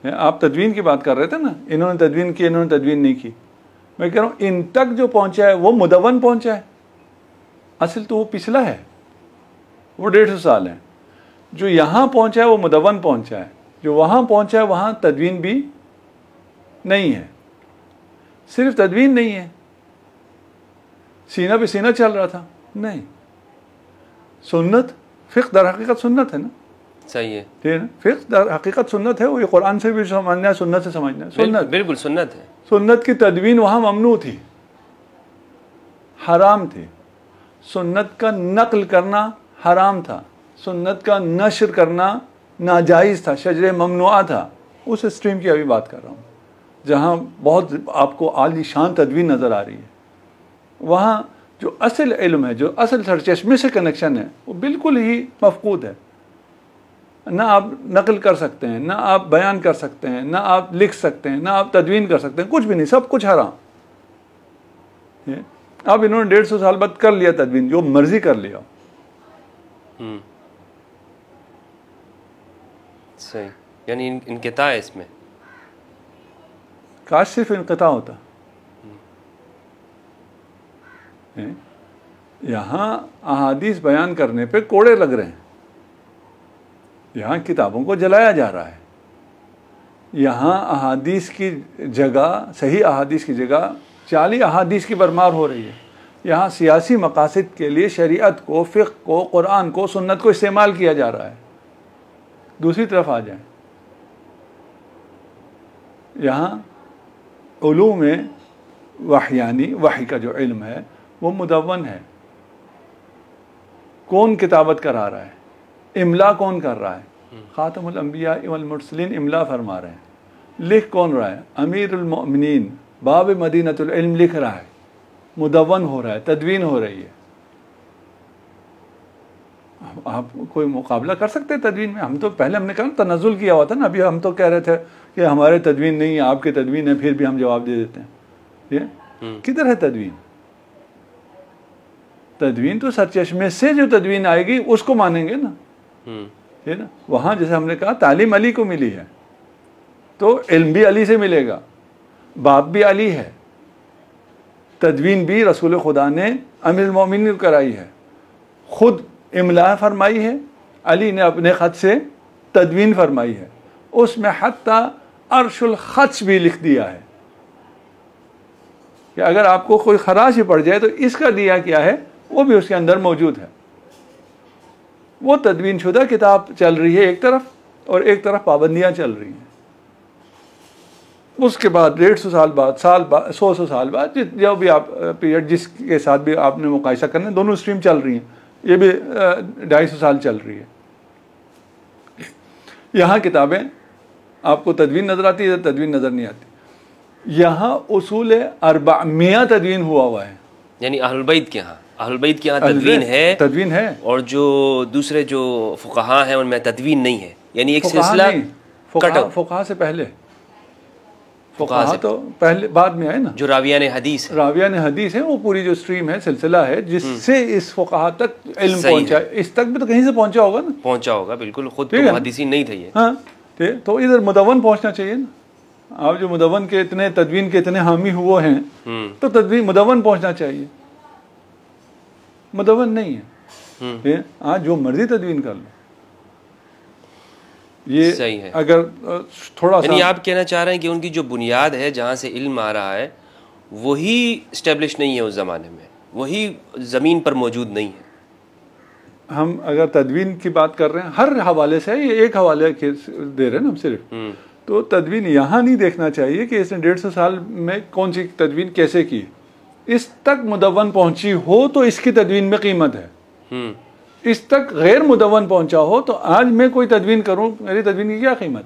आप तदवीन की बात कर रहे थे ना, इन्होंने तदवीन की, इन्होंने तदवीन नहीं की। मैं कह रहा हूँ इन तक जो पहुँचा है वो मुदव्वन पहुँचा है, असल तो वो पिछला है, वो 150 साल है। जो यहाँ पहुँचा है वो मुदव्वन पहुँचा है, जो वहाँ पहुँचा है वहाँ तदवीन भी नहीं है। सिर्फ तदवीन नहीं है, सीना पे सीना चल रहा था, नहीं। सुन्नत, फ़िक़्ह दर हकीकत सुन्नत है ना, सही है, ठीक है ना। फ़िक़्ह दर हकीकत सुन्नत है, वो ये कुरान से भी समझना है, सुन्नत से समझना है। सुन्नत बिल्कुल सुन्नत है। सुन्नत की तदवीन वहाँ ममनू थी, हराम थी। सुन्नत का नक़ल करना हराम था, सुन्नत का नशर करना नाजायज़ था, शजरे ममनुआ था। उस स्ट्रीम की अभी बात कर रहा हूँ जहाँ बहुत आपको आली शान तदवीन नज़र आ रही है। वहाँ जो असल इल्म है, जो असल सरचश्मे से कनेक्शन है, वो बिल्कुल ही मफकूद है। ना आप नकल कर सकते हैं, ना आप बयान कर सकते हैं, ना आप लिख सकते हैं, ना आप तदवीन कर सकते हैं, कुछ भी नहीं, सब कुछ हराम। अब इन्होंने 150 साल बाद कर लिया तदवीन, जो मर्जी कर लिया। सही, यानी इनक़िता है इसमें। काश सिर्फ इनक़िता होता। यहाँ अहादीस बयान करने पे कोड़े लग रहे हैं, यहाँ किताबों को जलाया जा रहा है, यहाँ अहादीस की जगह, सही अहादीस की जगह जाली अहादीस की बरमार हो रही है। यहाँ सियासी मकासद के लिए शरीयत को, फ़िक़्ह को, कुरान को, सुन्नत को इस्तेमाल किया जा रहा है। दूसरी तरफ आ जाए, यहाँ उलूम वहयानी, वही का जो इल्म है वो मुदव्वन है। कौन किताबत करा रहा है, इमला कौन कर रहा है? खातमुल अंबिया वल मुरसलीन इमला फरमा रहे हैं। लिख कौन रहा है? अमीरुल मोमिनीन बाब मदीनतुल इल्म लिख रहा है, मुदव्वन हो रहा है, तदवीन हो रही है। आप कोई मुकाबला कर सकते हैं तदवीन में? हम तो पहले हमने कहा तनज़ुल किया हुआ था ना, अभी हम तो कह रहे थे कि हमारे तदवीन नहीं है, आपके तदवीन है, फिर भी हम जवाब दे देते हैं। ये किधर है तदवीन? तदवीन तो सरचश्मे से जो तदवीन आएगी उसको मानेंगे ना, है ना। वहाँ जैसे हमने कहा तालीम अली को मिली है तो इल्म भी अली से मिलेगा, बाप भी अली है, तदवीन भी रसूल खुदा ने अमीरुल मोमिनीन को कराई है, खुद इमला फरमाई है, अली ने अपने ख़त से तदवीन फरमाई है, उसमें हत्ता अर्शुल ख़त्स भी लिख दिया है कि अगर आपको कोई खराश ही पड़ जाए तो इसका दिया क्या है वो भी उसके अंदर मौजूद है। वो तदवीन शुदा किताब चल रही है एक तरफ, और एक तरफ पाबंदियाँ चल रही हैं। उसके बाद 150 साल बाद, 100 साल बाद, जो भी आप पीरियड जिसके साथ भी आपने मुकायसा करना, दोनों स्ट्रीम चल रही हैं, ये भी 250 साल चल रही है। यहाँ किताबें आपको तदवीन नज़र आती है, तदवीन नज़र नहीं आती। यहाँ उसूल अरबा मियाँ तदवीन हुआ है, यानी अहलुल बैत के यहाँ तदवीन है, और जो दूसरे जो फुक़हा हैं उनमें तदवीन नहीं है, यानी एक सिलसिला फुक़हा से पहले, फुक़हा तो पहले बाद में आए ना, जो रावियान हदीस है, वो पूरी जो स्ट्रीम है, सिलसिला है जिससे इस फुक़हा तक इल्म पहुंचा। इस तक भी तो कहीं से पहुंचा होगा ना, पहुंचा होगा बिल्कुल, खुद तो मुहद्दिसीन नहीं थे ये। हाँ, तो इधर मुदव्वन पहुंचना चाहिए ना। आप जो मुदव्वन के इतने तदवीन के इतने हामी हुए हैं तो तदवीन मुदव्वन पहुंचना चाहिए, मुदव्वन नहीं है। आज जो मर्जी तदवीन कर लो, ये सही है। अगर थोड़ा सा, यानी आप कहना चाह रहे हैं कि उनकी जो बुनियाद है जहाँ से इल्म आ रहा है वही स्टेब्लिश नहीं है उस ज़माने में, वही ज़मीन पर मौजूद नहीं है। हम अगर तदवीन की बात कर रहे हैं हर हवाले से, ये एक हवाले के दे रहे हैं ना हम सिर्फ, तो तदवीन यहाँ नहीं देखना चाहिए कि इसने 150 साल में कौन सी तदवीन कैसे की, इस तक मुदव्वन पहुंची हो तो इसकी तदवीन में कीमत है। इस तक गैर मुदव्वन पहुंचा हो तो आज मैं कोई तदवीन करूं, मेरी तदवीन की क्या कीमत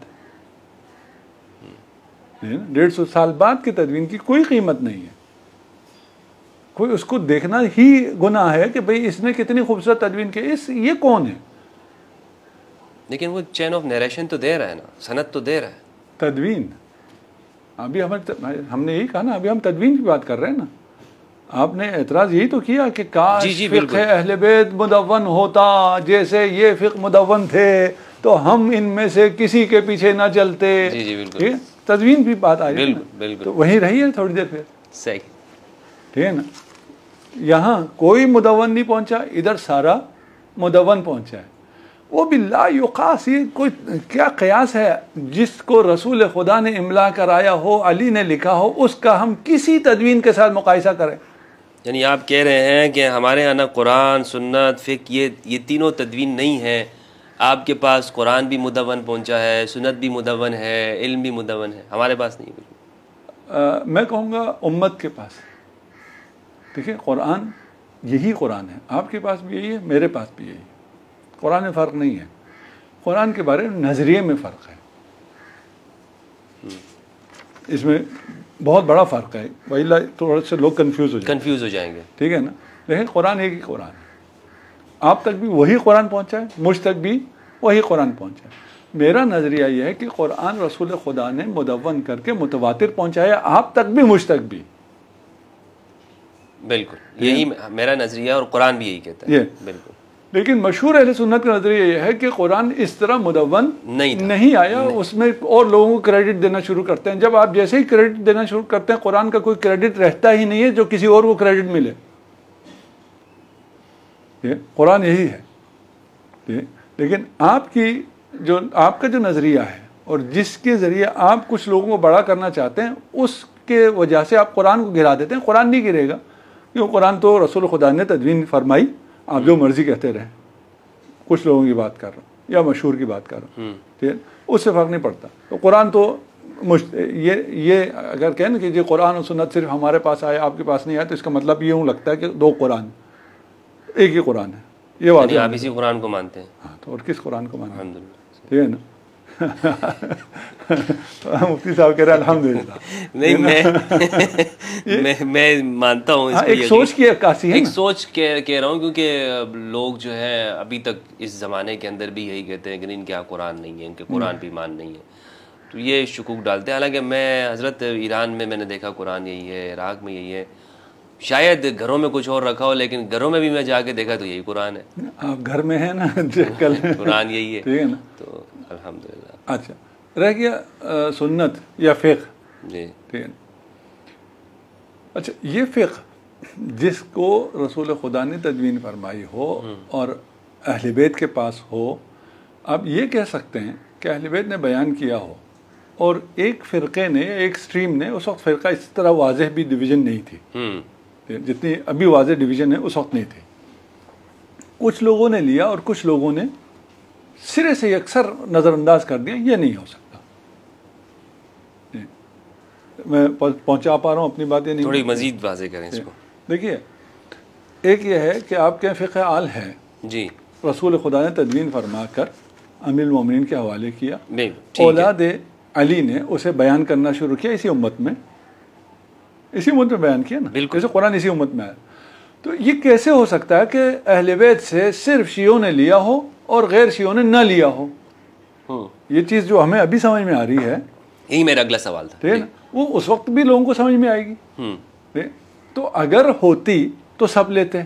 है? 150 साल बाद की तदवीन की कोई कीमत नहीं है। कोई उसको देखना ही गुनाह है कि भाई इसने कितनी खूबसूरत तदवीन की, ये कौन है? लेकिन वो चेन ऑफ नरेशन तो दे रहा है ना, सनद तो दे रहा है। तदवीन अभी हमने यही कहा ना, अभी हम तदवीन की बात कर रहे हैं ना। आपने एतराज़ यही तो किया कि काश फ़िक़्ह अहले बैत मुदव्वन होता, जैसे ये फ़िक़्ह मुदव्वन थे तो हम इनमें से किसी के पीछे ना चलते। जी बिल्कुल, तदवीन भी बात आ गई, तो वहीं रही है थोड़ी देर फिर, सही, ठीक है ना। यहाँ कोई मुदव्वन नहीं पहुँचा, इधर सारा मुदव्वन पहुँचा है। वो भी ला युक़ास, ये कोई क्या क़यास है? जिसको रसूल खुदा ने इमला कराया हो, अली ने लिखा हो, उसका हम किसी तदवीन के साथ मुकायसा करें। यानी आप कह रहे हैं कि हमारे यहाँ ना कुरान, सुन्नत, फ़िक़्ह, ये तीनों तदवीन नहीं है। आपके पास कुरान भी मुदव्वन पहुँचा है, सुन्नत भी मुदव्वन है, इल्म भी मुदव्वन है, हमारे पास नहीं है। मैं कहूँगा उम्मत के पास, देखिए कुरान यही कुरान है, आपके पास भी यही है, मेरे पास भी यही है। कुरान में फ़र्क नहीं है, कुरान के बारे में नज़रिए में फ़र्क है, इसमें बहुत बड़ा फ़र्क है। वही थोड़ा से लोग कंफ्यूज हो जाएंगे, ठीक है ना। लेकिन कुरान एक ही कुरान है, आप तक भी वही कुरान पहुँचा है, मुझ तक भी वही कुरान पहुँचा है। मेरा नज़रिया यह है कि कुरान रसूल खुदा ने मुदव्वन करके मुतवातिर पहुँचाया, आप तक भी मुझ तक भी। बिल्कुल यही मेरा नज़रिया, और कुरान भी यही कहता है। बिल्कुल, लेकिन मशहूर अहले सुन्नत का नज़रिया यह है कि कुरान इस तरह मुदव्वन नहीं आया, उसमें और लोगों को क्रेडिट देना शुरू करते हैं। जब आप जैसे ही क्रेडिट देना शुरू करते हैं, कुरान का कोई क्रेडिट रहता ही नहीं है जो किसी और को क्रेडिट मिले। कुरान यही है। लेकिन आपका जो नज़रिया है और जिसके ज़रिए आप कुछ लोगों को बड़ा करना चाहते हैं, उसके वजह से आप कुरान को गिरा देते हैं। कुरान नहीं गिरेगा, क्योंकि कुरान तो रसूल खुदा ने तदवीन फरमाई, आप जो मर्जी कहते रहें। कुछ लोगों की बात कर रहा हूँ या मशहूर की बात कर रहा हूँ, ठीक है, उससे फ़र्क नहीं पड़ता। तो कुरान तो ये अगर कहें ना कि जो कुरान और सुन्नत सिर्फ हमारे पास आए, आपके पास नहीं आए, तो इसका मतलब यूँ लगता है कि दो कुरान, एक ही कुरान है। ये बात आप इसी कुरान को मानते हैं? हाँ, तो और किस कुरान को मानते हैं? अल्हम्दुलिल्लाह, ठीक है ना। मुफ्ती साहब कह रहे हैं अल्हम्दुलिल्लाह। नहीं, मैं मानता हूँ। एक सोच की अक्कासी है, एक सोच कह रहा हूँ, क्योंकि लोग जो है अभी तक इस ज़माने के अंदर भी यही कहते हैं कि इनके यहाँ कुरान नहीं है, इनके कुरान पे ईमान नहीं है, तो ये शुकूक डालते हैं। हालांकि मैं हज़रत ईरान में मैंने देखा कुरान यही है, इराक़ में यही है, शायद घरों में कुछ और रखा हो, लेकिन घरों में भी मैं जाके देखा तो यही कुरान है। आप घर में है ना, कल कुरान यही है, ठीक है ना। तो अल्हम्दुलिल्लाह। अच्छा, रह गया सुन्नत या फ़िक़्ह जी, ठीक है। अच्छा, ये फ़िक़्ह जिसको रसूल खुदा ने तदवीन फरमाई हो और अहले बैत के पास हो, आप ये कह सकते हैं कि अहले बैत ने बयान किया हो और एक फ़िरक़े ने, एक स्ट्रीम ने, उस वक्त फ़िरक़ा इस तरह वाज़ेह भी डिवीज़न नहीं थी जितनी अभी वाज़ेह डिवीज़न है, उस वक्त नहीं थी। कुछ लोगों ने लिया और कुछ लोगों ने सिरे से अक्सर नज़रअंदाज कर दिया, ये नहीं हो सकता। मैं पहुंचा पा रहा हूँ अपनी बात, या नहीं? थोड़ी मजीद वाज़ेह करें इसको। देखिए, एक ये है कि आपके फ़िक़्ह आल है जी, रसूल खुदा ने तदवीन फरमा कर अमीरुल मोमिनीन के हवाले किया, औलाद अली ने उसे बयान करना शुरू किया इसी उम्मत में, बयान किया ना, जैसे कुरान इसी उम्मत में आया। तो ये कैसे हो सकता है कि अहले बैत से सिर्फ शियों ने लिया हो और गैर शियों ने न लिया हो? ये चीज़ जो हमें अभी समझ में आ रही है, यही मेरा अगला सवाल था, ठीक है ना, वो उस वक्त भी लोगों को समझ में आएगी। तो अगर होती तो सब लेते।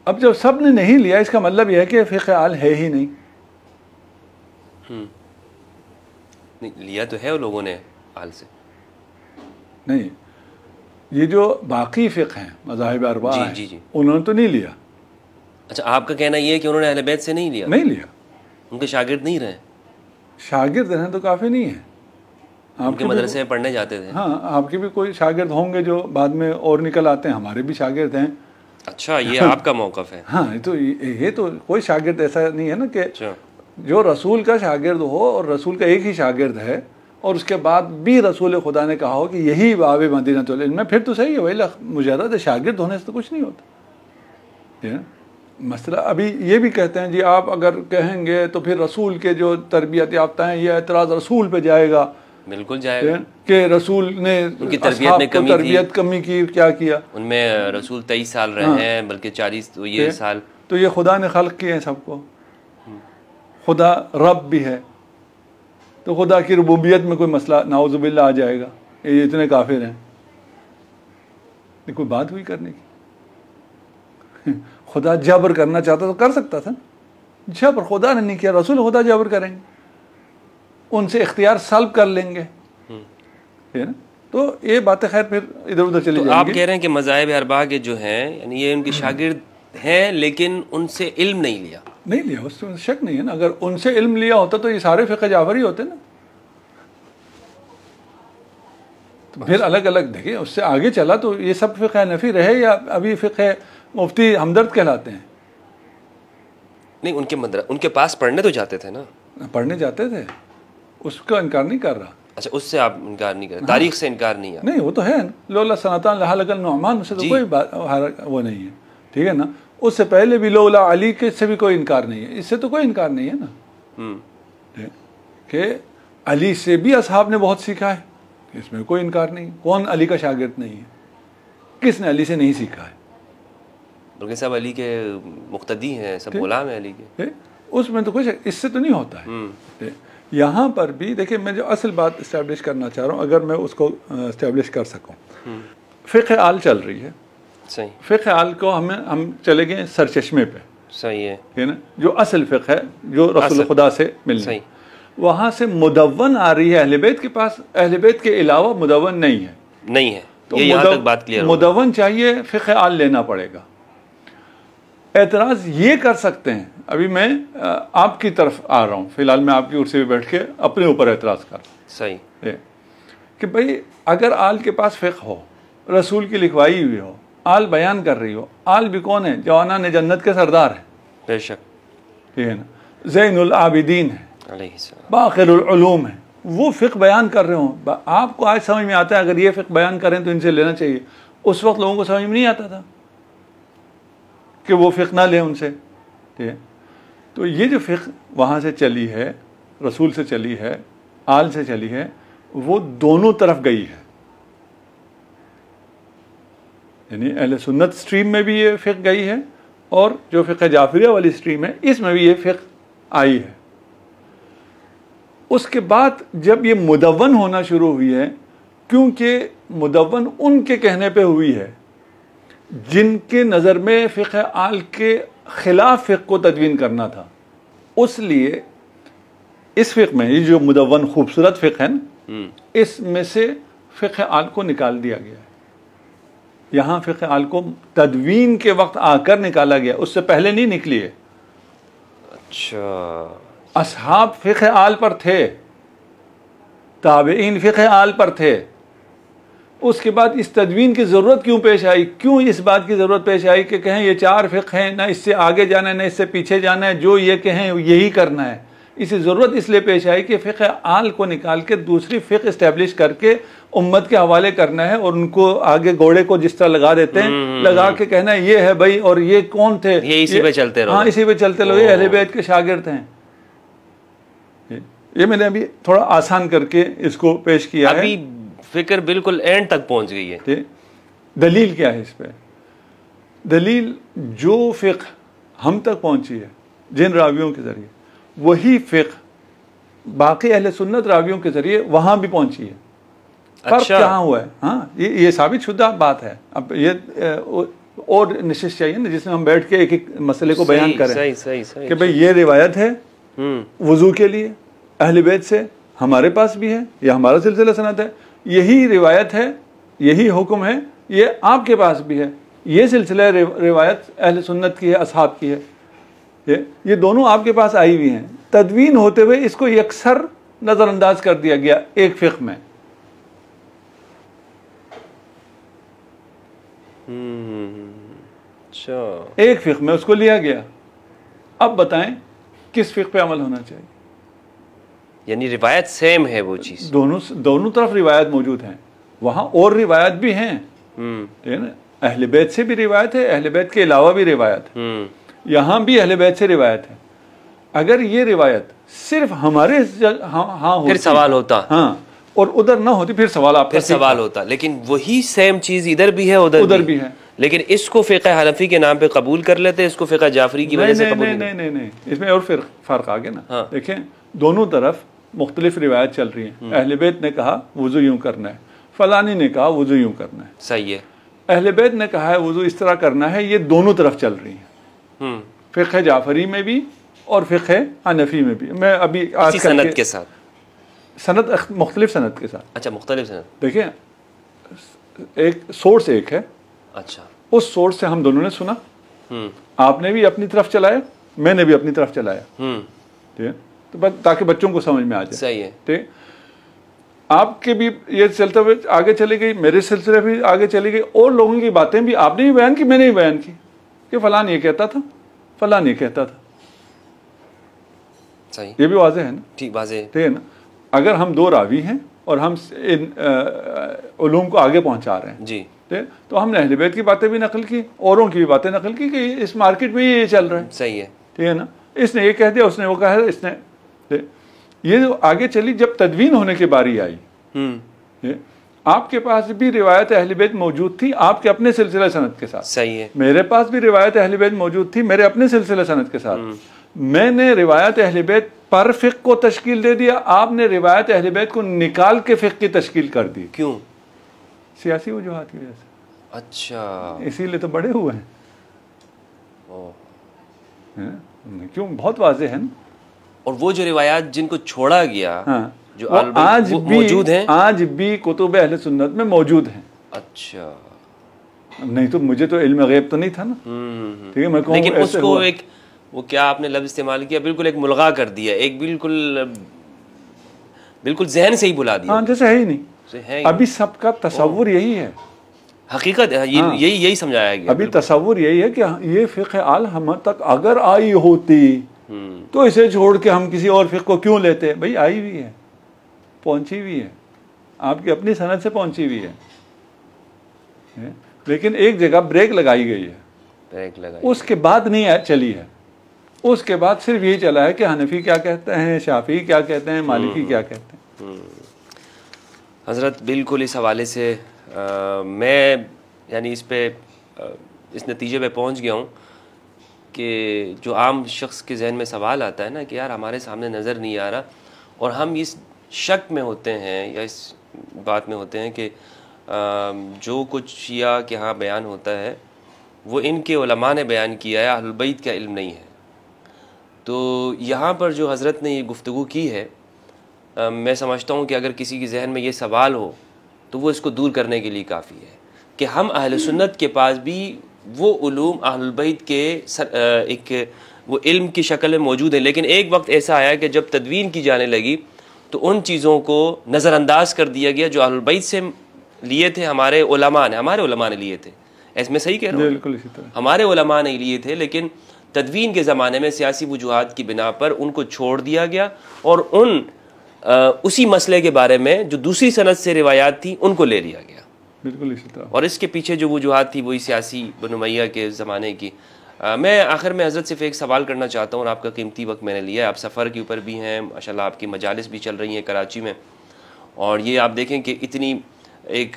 अब जब सब ने नहीं लिया, इसका मतलब यह है कि फ़िक़्ह आल है ही नहीं। नहीं, लिया तो है लोगों ने आल से। नहीं, ये जो बाकी फ़िक़्ह हैं, मज़ाहिब अरबा हैं, जी, उन्होंने तो नहीं लिया। अच्छा, आपका कहना ये है कि उन्होंने अहले बैत से नहीं लिया? नहीं लिया, उनके शागिर्द नहीं रहे? शागिर्द रहना तो काफ़ी नहीं है। आपके मदरसे में पढ़ने जाते थे? हाँ, आपके भी कोई शागिर्द होंगे जो बाद में और निकल आते हैं, हमारे भी शागिर्द हैं। अच्छा, ये आपका मौक़िफ़ है? हाँ, ये तो कोई शागिर्द ऐसा नहीं है ना कि जो रसूल का शागिर्द हो और रसूल का एक ही शागिर्द है और उसके बाद भी रसूल खुदा ने कहा हो कि यही बाब मदीनतुल इल्म, फिर तो सही है, वही मुजर्रद शागिर्द होने से तो कुछ नहीं होता। मसला अभी ये भी कहते हैं जी, आप अगर कहेंगे तो फिर रसूल के जो तरबियत याफ्ता हैं, ये एतराज़ रसूल पे जाएगा। बिल्कुल जाएगा कि रसूल ने उनकी तरबियत में कमी की, क्या किया? उनमें रसूल 23 साल रहे हैं, बल्कि 40 ये साल। तो ये खुदा ने खल्क किए हैं सबको, खुदा रब भी है, तो खुदा की रुबूबियत में कोई मसला नाउज़ुबिल्लाह आ जाएगा, ये इतने काफिर हैं, ये कोई बात हुई करने की? खुदा जबर करना चाहता तो कर सकता था, जबर खुदा ने नहीं किया, रसूल खुदा जबर करेंगे, उनसे इख्तियार सल्ब कर लेंगे, है ना। तो ये बातें खैर फिर इधर उधर चली जाएंगी। आप कह रहे हैं कि मज़ाहिब अरबा के जो हैं, यानी ये उनके शागिर्द हैं, लेकिन उनसे इल्म नहीं लिया, उसमें शक नहीं है ना। अगर उनसे इल्म लिया होता तो ये सारे फ़िक़्ह जाफरी होते ना। तो फिर अलग अलग देखिए, उससे आगे चला तो ये सब फ़िक़्ह हनफ़ी रहे या अभी फ़िक़्ह मुफ्ती हमदर्द कहलाते हैं? नहीं, उनके पास पढ़ने तो जाते थे ना, पढ़ने जाते थे, उसका इनकार नहीं कर रहा। अच्छा, उससे आप इनकार नहीं करें? तारीख से इनकार नहीं है? नहीं, वो तो है, लौला सनतान लहालकल नुअमान, उससे तो कोई बात वो नहीं है, ठीक है ना। उससे पहले भी लौला अली के से भी कोई इनकार नहीं है, इससे तो कोई इनकार नहीं है ना कि अली से भी असहाब ने बहुत सीखा है, इसमें कोई इनकार नहीं। कौन अली का शागिर्द नहीं है? किसने अली से नहीं सीखा है? बल्कि सब अली के मुक्तदी हैं, सब गुलाम हैं अली के, उसमें तो कुछ इससे तो नहीं होता है। यहाँ पर भी देखिए, मैं जो असल बात इस्टेब्लिश करना चाह रहा हूँ, अगर मैं उसको इस्टेब्लिश कर सकूँ, फ़िक़्ह आल चल रही है, सही। फ़िक़्ह आल को हम चले गए सरचश्मे पे, सही है ना, जो असल फ़िक़्ह है, जो रसूल खुदा से मिलने, वहाँ से मुदव्वन आ रही है अहले बैत के पास, अहले बैत के अलावा मुदव्वन नहीं है, तो ये यहाँ तक बात क्लियर। मुदव्वन चाहिए, फ़िक़्ह आल लेना पड़ेगा। एतराज़ ये कर सकते हैं, अभी मैं आपकी तरफ आ रहा हूँ, फ़िलहाल मैं आपकी ओर से भी बैठ के अपने ऊपर एतराज़ कर रहा हूँ, सही कि भाई अगर आल के पास फ़िक़्ह हो, रसूल की लिखवाई हुई हो, आल बयान कर रही हो, आल भी कौन है? जवानान जन्नत के सरदार है, बेशक, ठीक है ना, ज़ैनुल आबिदीन है, अलैहिस्सलाम, बाक़िरुल उलूम है, वो फ़िक़्ह बयान कर रहे हो। आपको आज समझ में आता है, अगर ये फ़िक़्ह बयान करें तो इनसे लेना चाहिए। उस वक्त लोगों को समझ में नहीं आता था कि वो फ़िक़्ह ना लें उनसे, ठीक है। तो ये जो फ़िक़्ह वहाँ से चली है, रसूल से चली है, आल से चली है, वो दोनों तरफ गई है, यानी अहले सुन्नत स्ट्रीम में भी ये फ़िक़्ह गई है और जो फ़िक़्ह जाफरिया वाली स्ट्रीम है, इसमें भी ये फ़िक़्ह आई है। उसके बाद जब ये मुदव्वन होना शुरू हुई है, क्योंकि मुदव्वन उनके कहने पे हुई है जिनके नज़र में फ़िक़्ह आल के ख़िलाफ़ फ़िक़्ह को तदवीन करना था। उसलिए इस फ़िक़्ह में, ये जो मुदव्वन खूबसूरत फ़िक़्ह है ना, इसमें से फ़िक़्ह आल को निकाल दिया गया है। यहाँ फ़िक़्ह आल को तदवीन के वक्त आकर निकाला गया, उससे पहले नहीं निकली है। अच्छा, असहाब फ़िक़्ह आल पर थे, ताबईन फ़िक़्ह आल पर थे। उसके बाद इस तदवीन की ज़रूरत क्यों पेश आई? क्यों इस बात की ज़रूरत पेश आई कि कहें ये 4 फ़िक़्ह हैं, ना इससे आगे जाना है ना इससे पीछे जाना है, जो ये कहें यही करना है। इसी ज़रूरत इसलिए पेश आई कि फ़िक़्ह आल को निकाल के दूसरी फ़िक़्ह इस्टेब्लिश करके उम्मत के हवाले करना है, और उनको आगे घोड़े को जिस तरह लगा देते हैं, लगा के कहना है ये है भाई, और ये कौन थे, ये इसी पे चलते रहो। हाँ, इसी पे चलते रहो, ये अहले बैत के शागिर्द हैं। ये मैंने अभी थोड़ा आसान करके इसको पेश किया है। अभी फिक्र बिल्कुल एंड तक पहुंच गई है। दलील क्या है इस पे? दलील जो फ़िक़्ह हम तक पहुंची है जिन रावियों के ज़रिए, वही फ़िक़्ह बाकी अहले सुन्नत रावियों के ज़रिए वहाँ भी पहुंची है। फ़र्क कहाँ हुआ है? हाँ, ये साबित शुदा बात है। अब ये और निशिश चाहिए ना जिसमें हम बैठ के एक एक मसले को बयान करें। सही कि भाई ये रिवायत है वज़ू के लिए अहले बैत से, हमारे पास भी है, या हमारा सिलसिला सनद है, यही रिवायत है, यही हुक्म है, ये आपके पास भी है, ये सिलसिला रिवायत अहले सुन्नत की है, असहाब की है, ये दोनों आपके पास आई हुई हैं। तदवीन होते हुए इसको यकसर नज़रअंदाज कर दिया गया एक फ़िक़्ह में। अच्छा, एक फ़िक़्ह में उसको लिया गया। अब बताएं किस फ़िक़्ह पे अमल होना चाहिए? यानी रिवायत सेम है वो चीज़, दोनों तरफ रिवायत मौजूद हैं। वहाँ और रिवायत भी हैं, ठीक है ना, अहले बैत से भी रिवायत है, अहले बैत के अलावा भी रिवायत है, यहाँ भी अहले बैत से रिवायत है। अगर ये रिवायत सिर्फ हमारे हाँ फिर सवाल होता, हाँ, और उधर ना होती फिर सवाल आपका फिर सवाल होता। लेकिन वही सेम चीज़ इधर भी है उधर भी है, लेकिन इसको फ़िक़्ह हनफी के नाम पे कबूल कर लेते हैं, इसको फ़िक़्ह जाफरी की वजह से कबूल नहीं, इसमें और फिर फ़र्क आ गया ना। देखें, दोनों तरफ मुख्तलिफ रिवायत चल रही हैं। अहले बैत ने कहा वज़ू यूँ करना है, फलानी ने कहा वज़ू यूँ करना है, सही है। अहले बैत ने कहा है वज़ू इस तरह करना है, ये दोनों तरफ चल रही हैं, फ़िक़्ह जाफरी में भी और फ़िक़्ह हनफी में भी। मैं अभी आज सनद के साथ, सनद मुख्तलिफ सनद के साथ, अच्छा मुख्तलिफ सनद, देखें एक सोर्स एक है, अच्छा, उस सोर्स से हम दोनों ने सुना, आपने भी अपनी तरफ चलाया, मैंने भी अपनी तरफ चलाया, ठीक है, तो ताकि बच्चों को समझ में आ जाए। सही है, ठीक। आपके भी ये चलते हुए आगे चली गई, मेरे सिलसिले भी आगे चली गई, और लोगों की बातें भी आपने भी बयान की, मैंने भी बयान की कि फलान ये कहता था, फलान ये कहता था। सही, ये भी वाज़ेह है ना? ठीक, वाज़ेह, ठीक है ना। अगर हम दो रावी हैं और हम इन उलूम को आगे पहुंचा रहे हैं जी, तो हमने अहले बैत की बातें भी नकल की, औरों की भी बातें नकल की कि इस मार्केट में ये चल रहा है। सही है, ठीक है ना। इसने ये कह दिया, उसने वो कहा, इसने ये जो आगे चली, जब तदवीन होने की बारी आई, आपके पास भी रिवायत अहले बैत मौजूद थी आपके अपने सिलसिला सनद के साथ। सही है, मेरे पास भी रिवायत अहले बैत मौजूद थी मेरे अपने सिलसिला सनद के साथ। मैंने रिवायत अहले बैत पर फ़िक़्ह को तश्कील दे दिया, आपने रिवायत अहले बैत को निकाल के फ़िक़्ह की तश्कील कर दी। क्यों? सियासी वजूहात की वजह से। अच्छा, इसीलिए तो बड़े हुए हैं। क्यों? बहुत वाज़ेह है ना। और वो जो रिवायात जिनको छोड़ा गया, हाँ, जो आज भी मौजूद हैं, आज भी कुतुब अहले सुन्नत में मौजूद हैं। अच्छा, नहीं तो मुझे तो इल्म गैब तो नहीं था ना, ठीक है, मैं कहूँ लेकिन उसको एक वो क्या आपने लफ्ज़ इस्तेमाल किया, बिल्कुल एक मुलगा कर दिया, एक बिल्कुल जहन से ही बुला दिया। हाँ, जैसे है ही नहीं। अभी सबका तसव्वुर यही है, हकीकत यही समझाया गया। अभी तसव्वुर यही है कि ये फ़िक़्ह आल हम तक अगर आई होती तो इसे छोड़ के हम किसी और फ़िक़्ह को क्यों लेते। भाई आई हुई है, पहुंची हुई है, आपकी अपनी सनद से पहुंची हुई है, लेकिन एक जगह ब्रेक लगाई गई है, ब्रेक लगाई, उसके बाद नहीं चली है। उसके बाद सिर्फ यही चला है कि हनफी क्या कहते हैं, शाफी क्या कहते हैं, मालिकी क्या कहते हैं। हज़रत बिल्कुल इस हवाले से मैं यानी इस नतीजे पे पहुंच गया हूँ कि जो आम शख्स के जहन में सवाल आता है ना कि यार हमारे सामने नज़र नहीं आ रहा, और हम इस शक में होते हैं या इस बात में होते हैं कि जो कुछ शिया के यहाँ बयान होता है वो इनके उलमा ने बयान किया है, अहलुल बैत का इल्म नहीं है। तो यहाँ पर जो हज़रत ने ये गुफ्तगू की है, मैं समझता हूँ कि अगर किसी के जहन में ये सवाल हो तो वो इसको दूर करने के लिए काफ़ी है कि हम अहले सुन्नत के पास भी वो उलूम अहलुल बैत के एक वो इल्म की शक्ल में मौजूद है, लेकिन एक वक्त ऐसा आया कि जब तदवीन की जाने लगी तो उन चीज़ों को नज़रअंदाज कर दिया गया जो अहलुल बैत से लिए थे हमारे उलमा ने लिए थे। ऐसे मैं सही कह रहा हूँ? बिल्कुल इसी तरह हमारे उलमा ने लिए थे, लेकिन तदवीन के ज़माने में सियासी वजूहात की बिना पर उनको छोड़ दिया गया और उसी मसले के बारे में जो दूसरी सनद से रिवायात थी उनको ले लिया गया। बिल्कुल इसी तरह। और इसके पीछे जो वजूहात थी वही सियासी बनु उमय्या के ज़माने की। मैं आखिर में हज़रत से एक सवाल करना चाहता हूँ और आपका कीमती वक्त मैंने लिया है। आप सफ़र के ऊपर भी हैं, माशाल्लाह आपकी मजालिस भी चल रही हैं कराची में, और ये आप देखें कि इतनी एक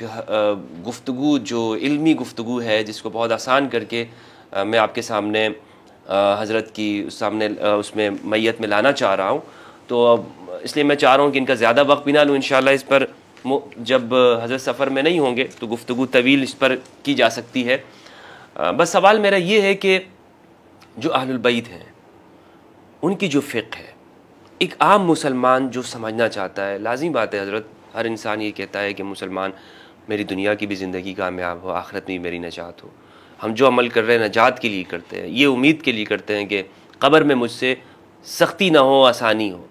गुफ्तगू जो इल्मी गुफ्तगू है जिसको बहुत आसान करके मैं आपके सामने हज़रत की सामने उसमें मैयत में लाना चाह रहा हूँ। तो इसलिए मैं चाह रहा हूँ कि इनका ज़्यादा वक्त भी ना लूँ। इंशाअल्लाह इस पर जब हज़रत सफ़र में नहीं होंगे तो गुफ्तगू तवील इस पर की जा सकती है। बस सवाल मेरा ये है कि जो अहलुल बैत हैं उनकी जो फ़िक़्ह है, एक आम मुसलमान जो समझना चाहता है, लाज़िम बात है हज़रत, हर इंसान ये कहता है कि मुसलमान मेरी दुनिया की भी ज़िंदगी कामयाब हो, आखिरत में भी मेरी नजात हो। हम जो अमल कर रहे हैं नजात के लिए करते हैं, ये उम्मीद के लिए करते हैं कि क़ब्र में मुझसे सख्ती ना हो, आसानी हो।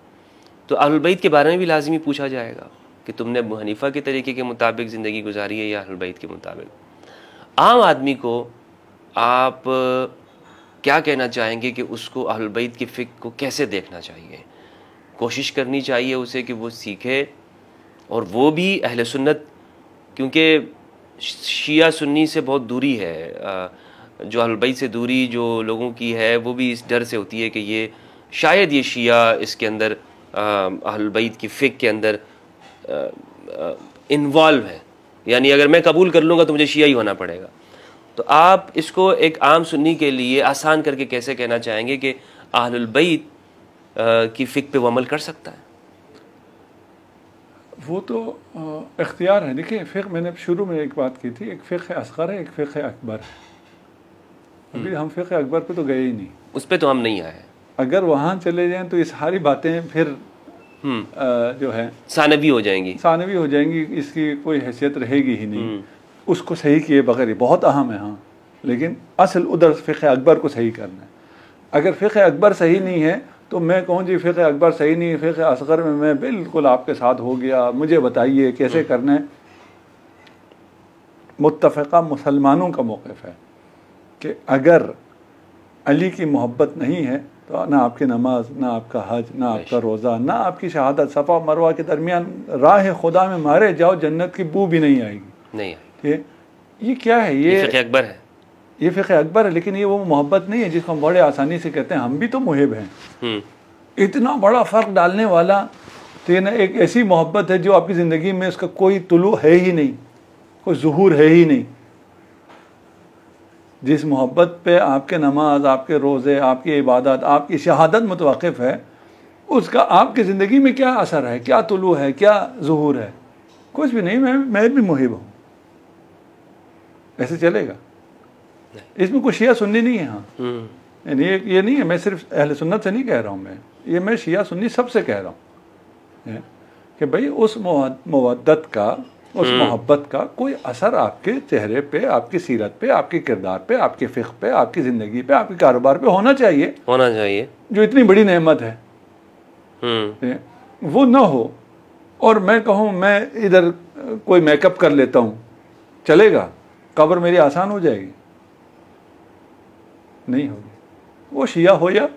तो अहलुल बैत के बारे में भी लाज़मी पूछा जाएगा कि तुमने अबू हनीफ़ा के तरीके के मुताबिक ज़िंदगी गुजारी है या अहलुल बैत के मुताबिक। आम आदमी को आप क्या कहना चाहेंगे कि उसको अहलुल बैत की फ़िक़्ह को कैसे देखना चाहिए? कोशिश करनी चाहिए उसे कि वो सीखे, और वो भी अहले सुन्नत, क्योंकि शिया सुन्नी से बहुत दूरी है, जो अहलुल बैत से दूरी जो लोगों की है वो भी इस डर से होती है कि ये शायद ये शिया इसके अंदर अहलुल बैत की फ़िक़्ह के अंदर इन्वॉल्व है, यानी अगर मैं कबूल कर लूँगा तो मुझे शिया ही होना पड़ेगा। तो आप इसको एक आम सुन्नी के लिए आसान करके कैसे कहना चाहेंगे कि अहलुल बैत की फ़िक़्ह पे वो अमल कर सकता है? वो तो इख्तियार है। देखिए फ़िक़्ह, मैंने शुरू में एक बात की थी, एक फ़िक़्ह असग़र है, एक फ़िक़्ह अकबर है। अभी हम फ़िक़्ह अकबर पे तो गए ही नहीं, उस पे तो हम नहीं आए। अगर वहाँ चले जाएं तो ये सारी बातें फिर जो है सानवी हो जाएंगी, इसकी कोई हैसियत रहेगी ही नहीं। उसको सही किए बगैर ही बहुत अहम है, हाँ, लेकिन असल उधर फ़िक़्ह अकबर को सही करना है। अगर फ़िक़्ह अकबर सही नहीं है तो मैं कहूँ जी फ़िक़्ह अकबर सही नहीं, फ़िक़्ह असग़र में मैं बिल्कुल आपके साथ हो गया, मुझे बताइए कैसे करना है। मुत्तफ़क़ा मुसलमानों का मौक़िफ़ है कि अगर अली की मोहब्बत नहीं है तो ना आपकी नमाज, ना आपका हज, ना आपका रोज़ा, ना आपकी शहादत, सफ़ा मरवा के दरमियान राह खुदा में मारे जाओ जन्नत की बू भी नहीं आएगी। ये क्या है? ये फ़िक़्ह अकबर है, ये फ़िक़्ह अकबर है, लेकिन ये वो मोहब्बत नहीं है जिसको हम बड़े आसानी से कहते हैं हम भी तो मुहिब हैं। इतना बड़ा फ़र्क डालने वाला तो ये ना एक ऐसी मोहब्बत है जो आपकी ज़िंदगी में उसका कोई तुलू है ही नहीं, कोई ज़ुहूर है ही नहीं। जिस मोहब्बत पे आपके नमाज, आपके रोज़े, आपकी इबादत, आपकी शहादत मुतवक़्क़िफ़ है, उसका आपकी ज़िंदगी में क्या असर है, क्या तुलू है, क्या ज़ुहूर है? कुछ भी नहीं। मैं भी मुहिब हूँ, ऐसे चलेगा? इसमें कोई शिया सुन्नी नहीं है। हाँ, यानी ये नहीं है, मैं सिर्फ अहले सुन्नत से नहीं कह रहा हूँ, मैं शिया सुन्नी सबसे कह रहा हूँ कि भाई उस मवद्दत का, उस मोहब्बत का कोई असर आपके चेहरे पे, आपकी सीरत पे, आपके किरदार पे, आपके फ़िक़्ह पे, आपकी ज़िंदगी पे, आपके कारोबार पे होना चाहिए। जो इतनी बड़ी नेमत है वो ना हो, और मैं कहूँ मैं इधर कोई मेकअप कर लेता हूँ, चलेगा? कब्र मेरी आसान हो जाएगी? नहीं होगी। वो शिया हो या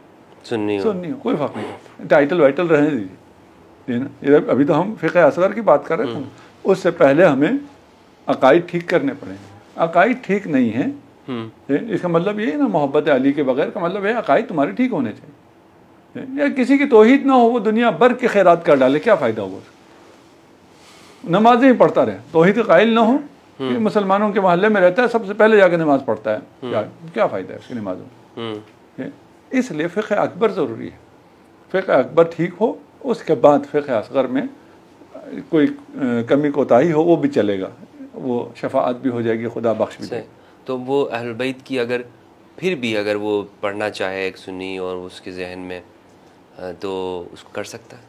सुन्नी हो, कोई फ़र्क नहीं। टाइटल वाइटल रहने दीजिए ना। इधर अभी तो हम फ़िक़्ह असग़र की बात कर रहे थे, उससे पहले हमें अकाइद ठीक करने पड़ेंगे। अकाइद ठीक नहीं है, इसका मतलब ये ना मोहब्बत अली के बगैर का मतलब है अकाइद तुम्हारे ठीक होने चाहिए। या किसी की तौहीद ना हो, वो दुनिया भर के खैरात कर डाले, क्या फ़ायदा होगा? नमाजें ही पढ़ता रहे, तौहीद कायल ना हो, मुसलमानों के मोहल्ले में रहता है, सबसे पहले जाकर नमाज पढ़ता है, क्या फ़ायदा है उसकी नमाजों में? इसलिए फ़िक़्ह अकबर ज़रूरी है। फ़िक़्ह अकबर ठीक हो, उसके बाद फ़िक़्ह असग़र में कोई कमी कोताही हो वो भी चलेगा, वो शफाअत भी हो जाएगी, खुदा बख्श भी देगा। तो वो अहल बैत की अगर फिर भी अगर वो पढ़ना चाहे एक सुन्नी और उसके जहन में, तो उसको कर सकता है?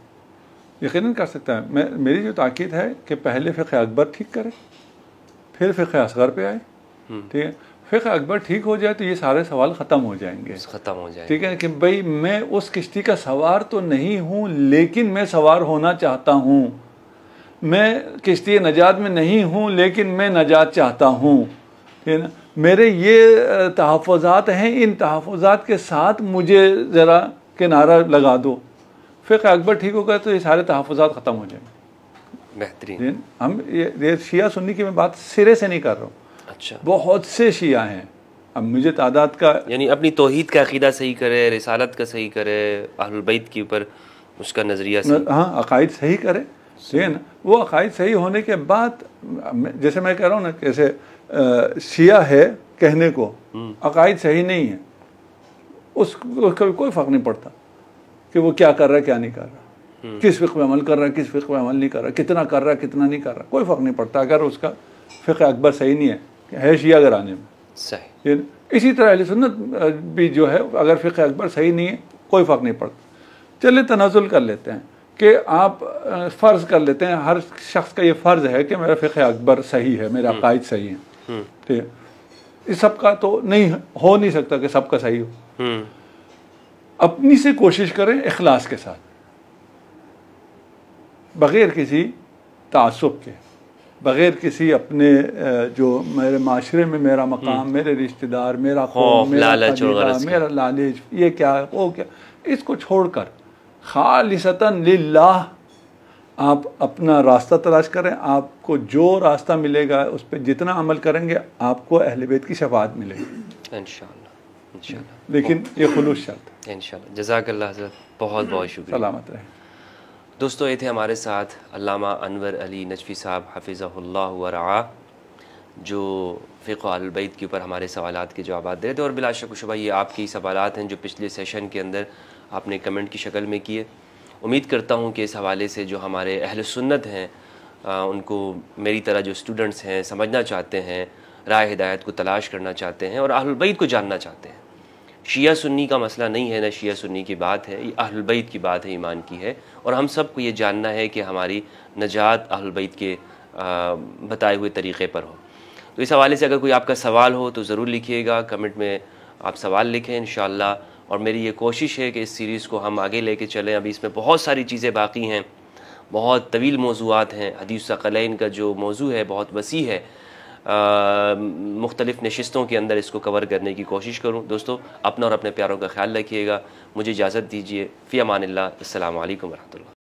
यकीनन कर सकता है। मेरी जो ताकीद है कि पहले फ़िक़्ह अकबर ठीक करे, फिर फ़िक़्ह असगर पे आए। ठीक है, फ़िक़्ह अकबर ठीक हो जाए तो ये सारे सवाल ख़त्म हो जाएंगे, ख़त्म हो जाएंगे। ठीक है कि भाई मैं उस किश्ती का सवार तो नहीं हूँ लेकिन मैं सवार होना चाहता हूँ, मैं किश्ती नजात में नहीं हूँ लेकिन मैं नजात चाहता हूँ, ठीक है ना। मेरे ये तहफ़्फ़ुज़ात हैं, इन तहफ़्फ़ुज़ात के साथ मुझे ज़रा किनारा लगा दो। फ़िक़्ह अकबर ठीक होगा तो ये सारे तहफ़्फ़ुज़ात ख़त्म हो जाएंगे। बेहतरीन। हम ये शिया सुन्नी की मैं बात सिरे से नहीं कर रहा हूँ। अच्छा, बहुत से शिया हैं, अब मुझे तादाद का, यानी अपनी तौहीद का अक़ीदा सही करे, रिसालत का सही करे, अहलुल बैत के ऊपर उसका नज़रिया सही, हाँ अक़ाइद सही करे, ठीक है ना। वो अक़ाइद सही होने के बाद, जैसे मैं कह रहा हूँ ना, कैसे शिया है कहने को अक़ाइद सही नहीं है, उसका कोई फ़र्क नहीं पड़ता कि वो क्या कर रहा है क्या नहीं कर रहा, किस फ़िक़्ह में अमल कर रहा है किस फ़िक़्ह में अमल नहीं कर रहा, कितना कर रहा है कितना नहीं कर रहा, कोई फ़र्क नहीं पड़ता अगर उसका फ़िक़्ह अकबर सही नहीं है शिया घराने में सही। इसी तरह अहले सुन्नत भी जो है, अगर फ़िक़्ह अकबर सही नहीं है कोई फ़र्क नहीं पड़ता। चलिए तनाज़ुल कर लेते हैं कि आप फ़र्ज़ कर लेते हैं, हर शख्स का ये फ़र्ज़ है कि मेरा फ़िक़्ह अकबर सही है, मेरा अक़ाइद सही है, ठीक है। इस सबका तो नहीं हो नहीं सकता कि सबका सही हो। अपनी से कोशिश करें इखलास के साथ, बग़ैर किसी तासुब के, बग़ैर किसी अपने जो मेरे माशरे में मेरा मकाम, मेरे रिश्तेदार, मेरा कौम, मेरा कबीला, मेरा लालच, ये क्या वो क्या, इसको छोड़कर खालिसतन लिल्लाह आप अपना रास्ता तलाश करें। आपको जो रास्ता मिलेगा उस पर जितना अमल करेंगे आपको अहले बैत की शफ़ाअत मिलेगी इंशाअल्लाह। लेकिन ये खुलूस शर्त है इंशाअल्लाह। जज़ाकल्लाह हज़रत, बहुत बहुत शुक्रिया। सलामत रहे दोस्तों। ये थे हमारे साथ अल्लामा अनवर अली नजफ़ी साहब हफ़िज़हुल्लाह व रआ, जो फ़िक़्ह अहल बैत के ऊपर हमारे सवालात के जवाब दे रहे थे। और बिला शक व शुबा ये आपके ही सवालात हैं जो पिछले सेशन के अंदर आपने कमेंट की शक्ल में किए। उम्मीद करता हूँ कि इस हवाले से जो हमारे अहल सुन्नत हैं, उनको मेरी तरह जो स्टूडेंट्स हैं, समझना चाहते हैं, राह हिदायत को तलाश करना चाहते हैं और अहल बैत को जानना चाहते हैं। शिया सुन्नी का मसला नहीं है, ना शिया सुन्नी की बात है, ये अहल बैत की बात है, ईमान की है। और हम सबको ये जानना है कि हमारी नजात अहल बैत के बताए हुए तरीक़े पर हो। तो इस हवाले से अगर कोई आपका सवाल हो तो ज़रूर लिखिएगा, कमेंट में आप सवाल लिखें इंशाअल्लाह। और मेरी ये कोशिश है कि इस सीरीज़ को हम आगे लेके चलें। अभी इसमें बहुत सारी चीज़ें बाकी हैं, बहुत तवील मौज़ूआत हैं। हदीस सक़लैन का जो मौज़ू है बहुत वसी है, मुख्तलिफ़ नशिस्तों के अंदर इसको कवर करने की कोशिश करूँ। दोस्तों, अपना और अपने प्यारों का ख्याल रखिएगा। मुझे इजाज़त दीजिए। फ़ी अमानिल्लाह। अस्सलामु अलैकुम व रहमतुल्लाह।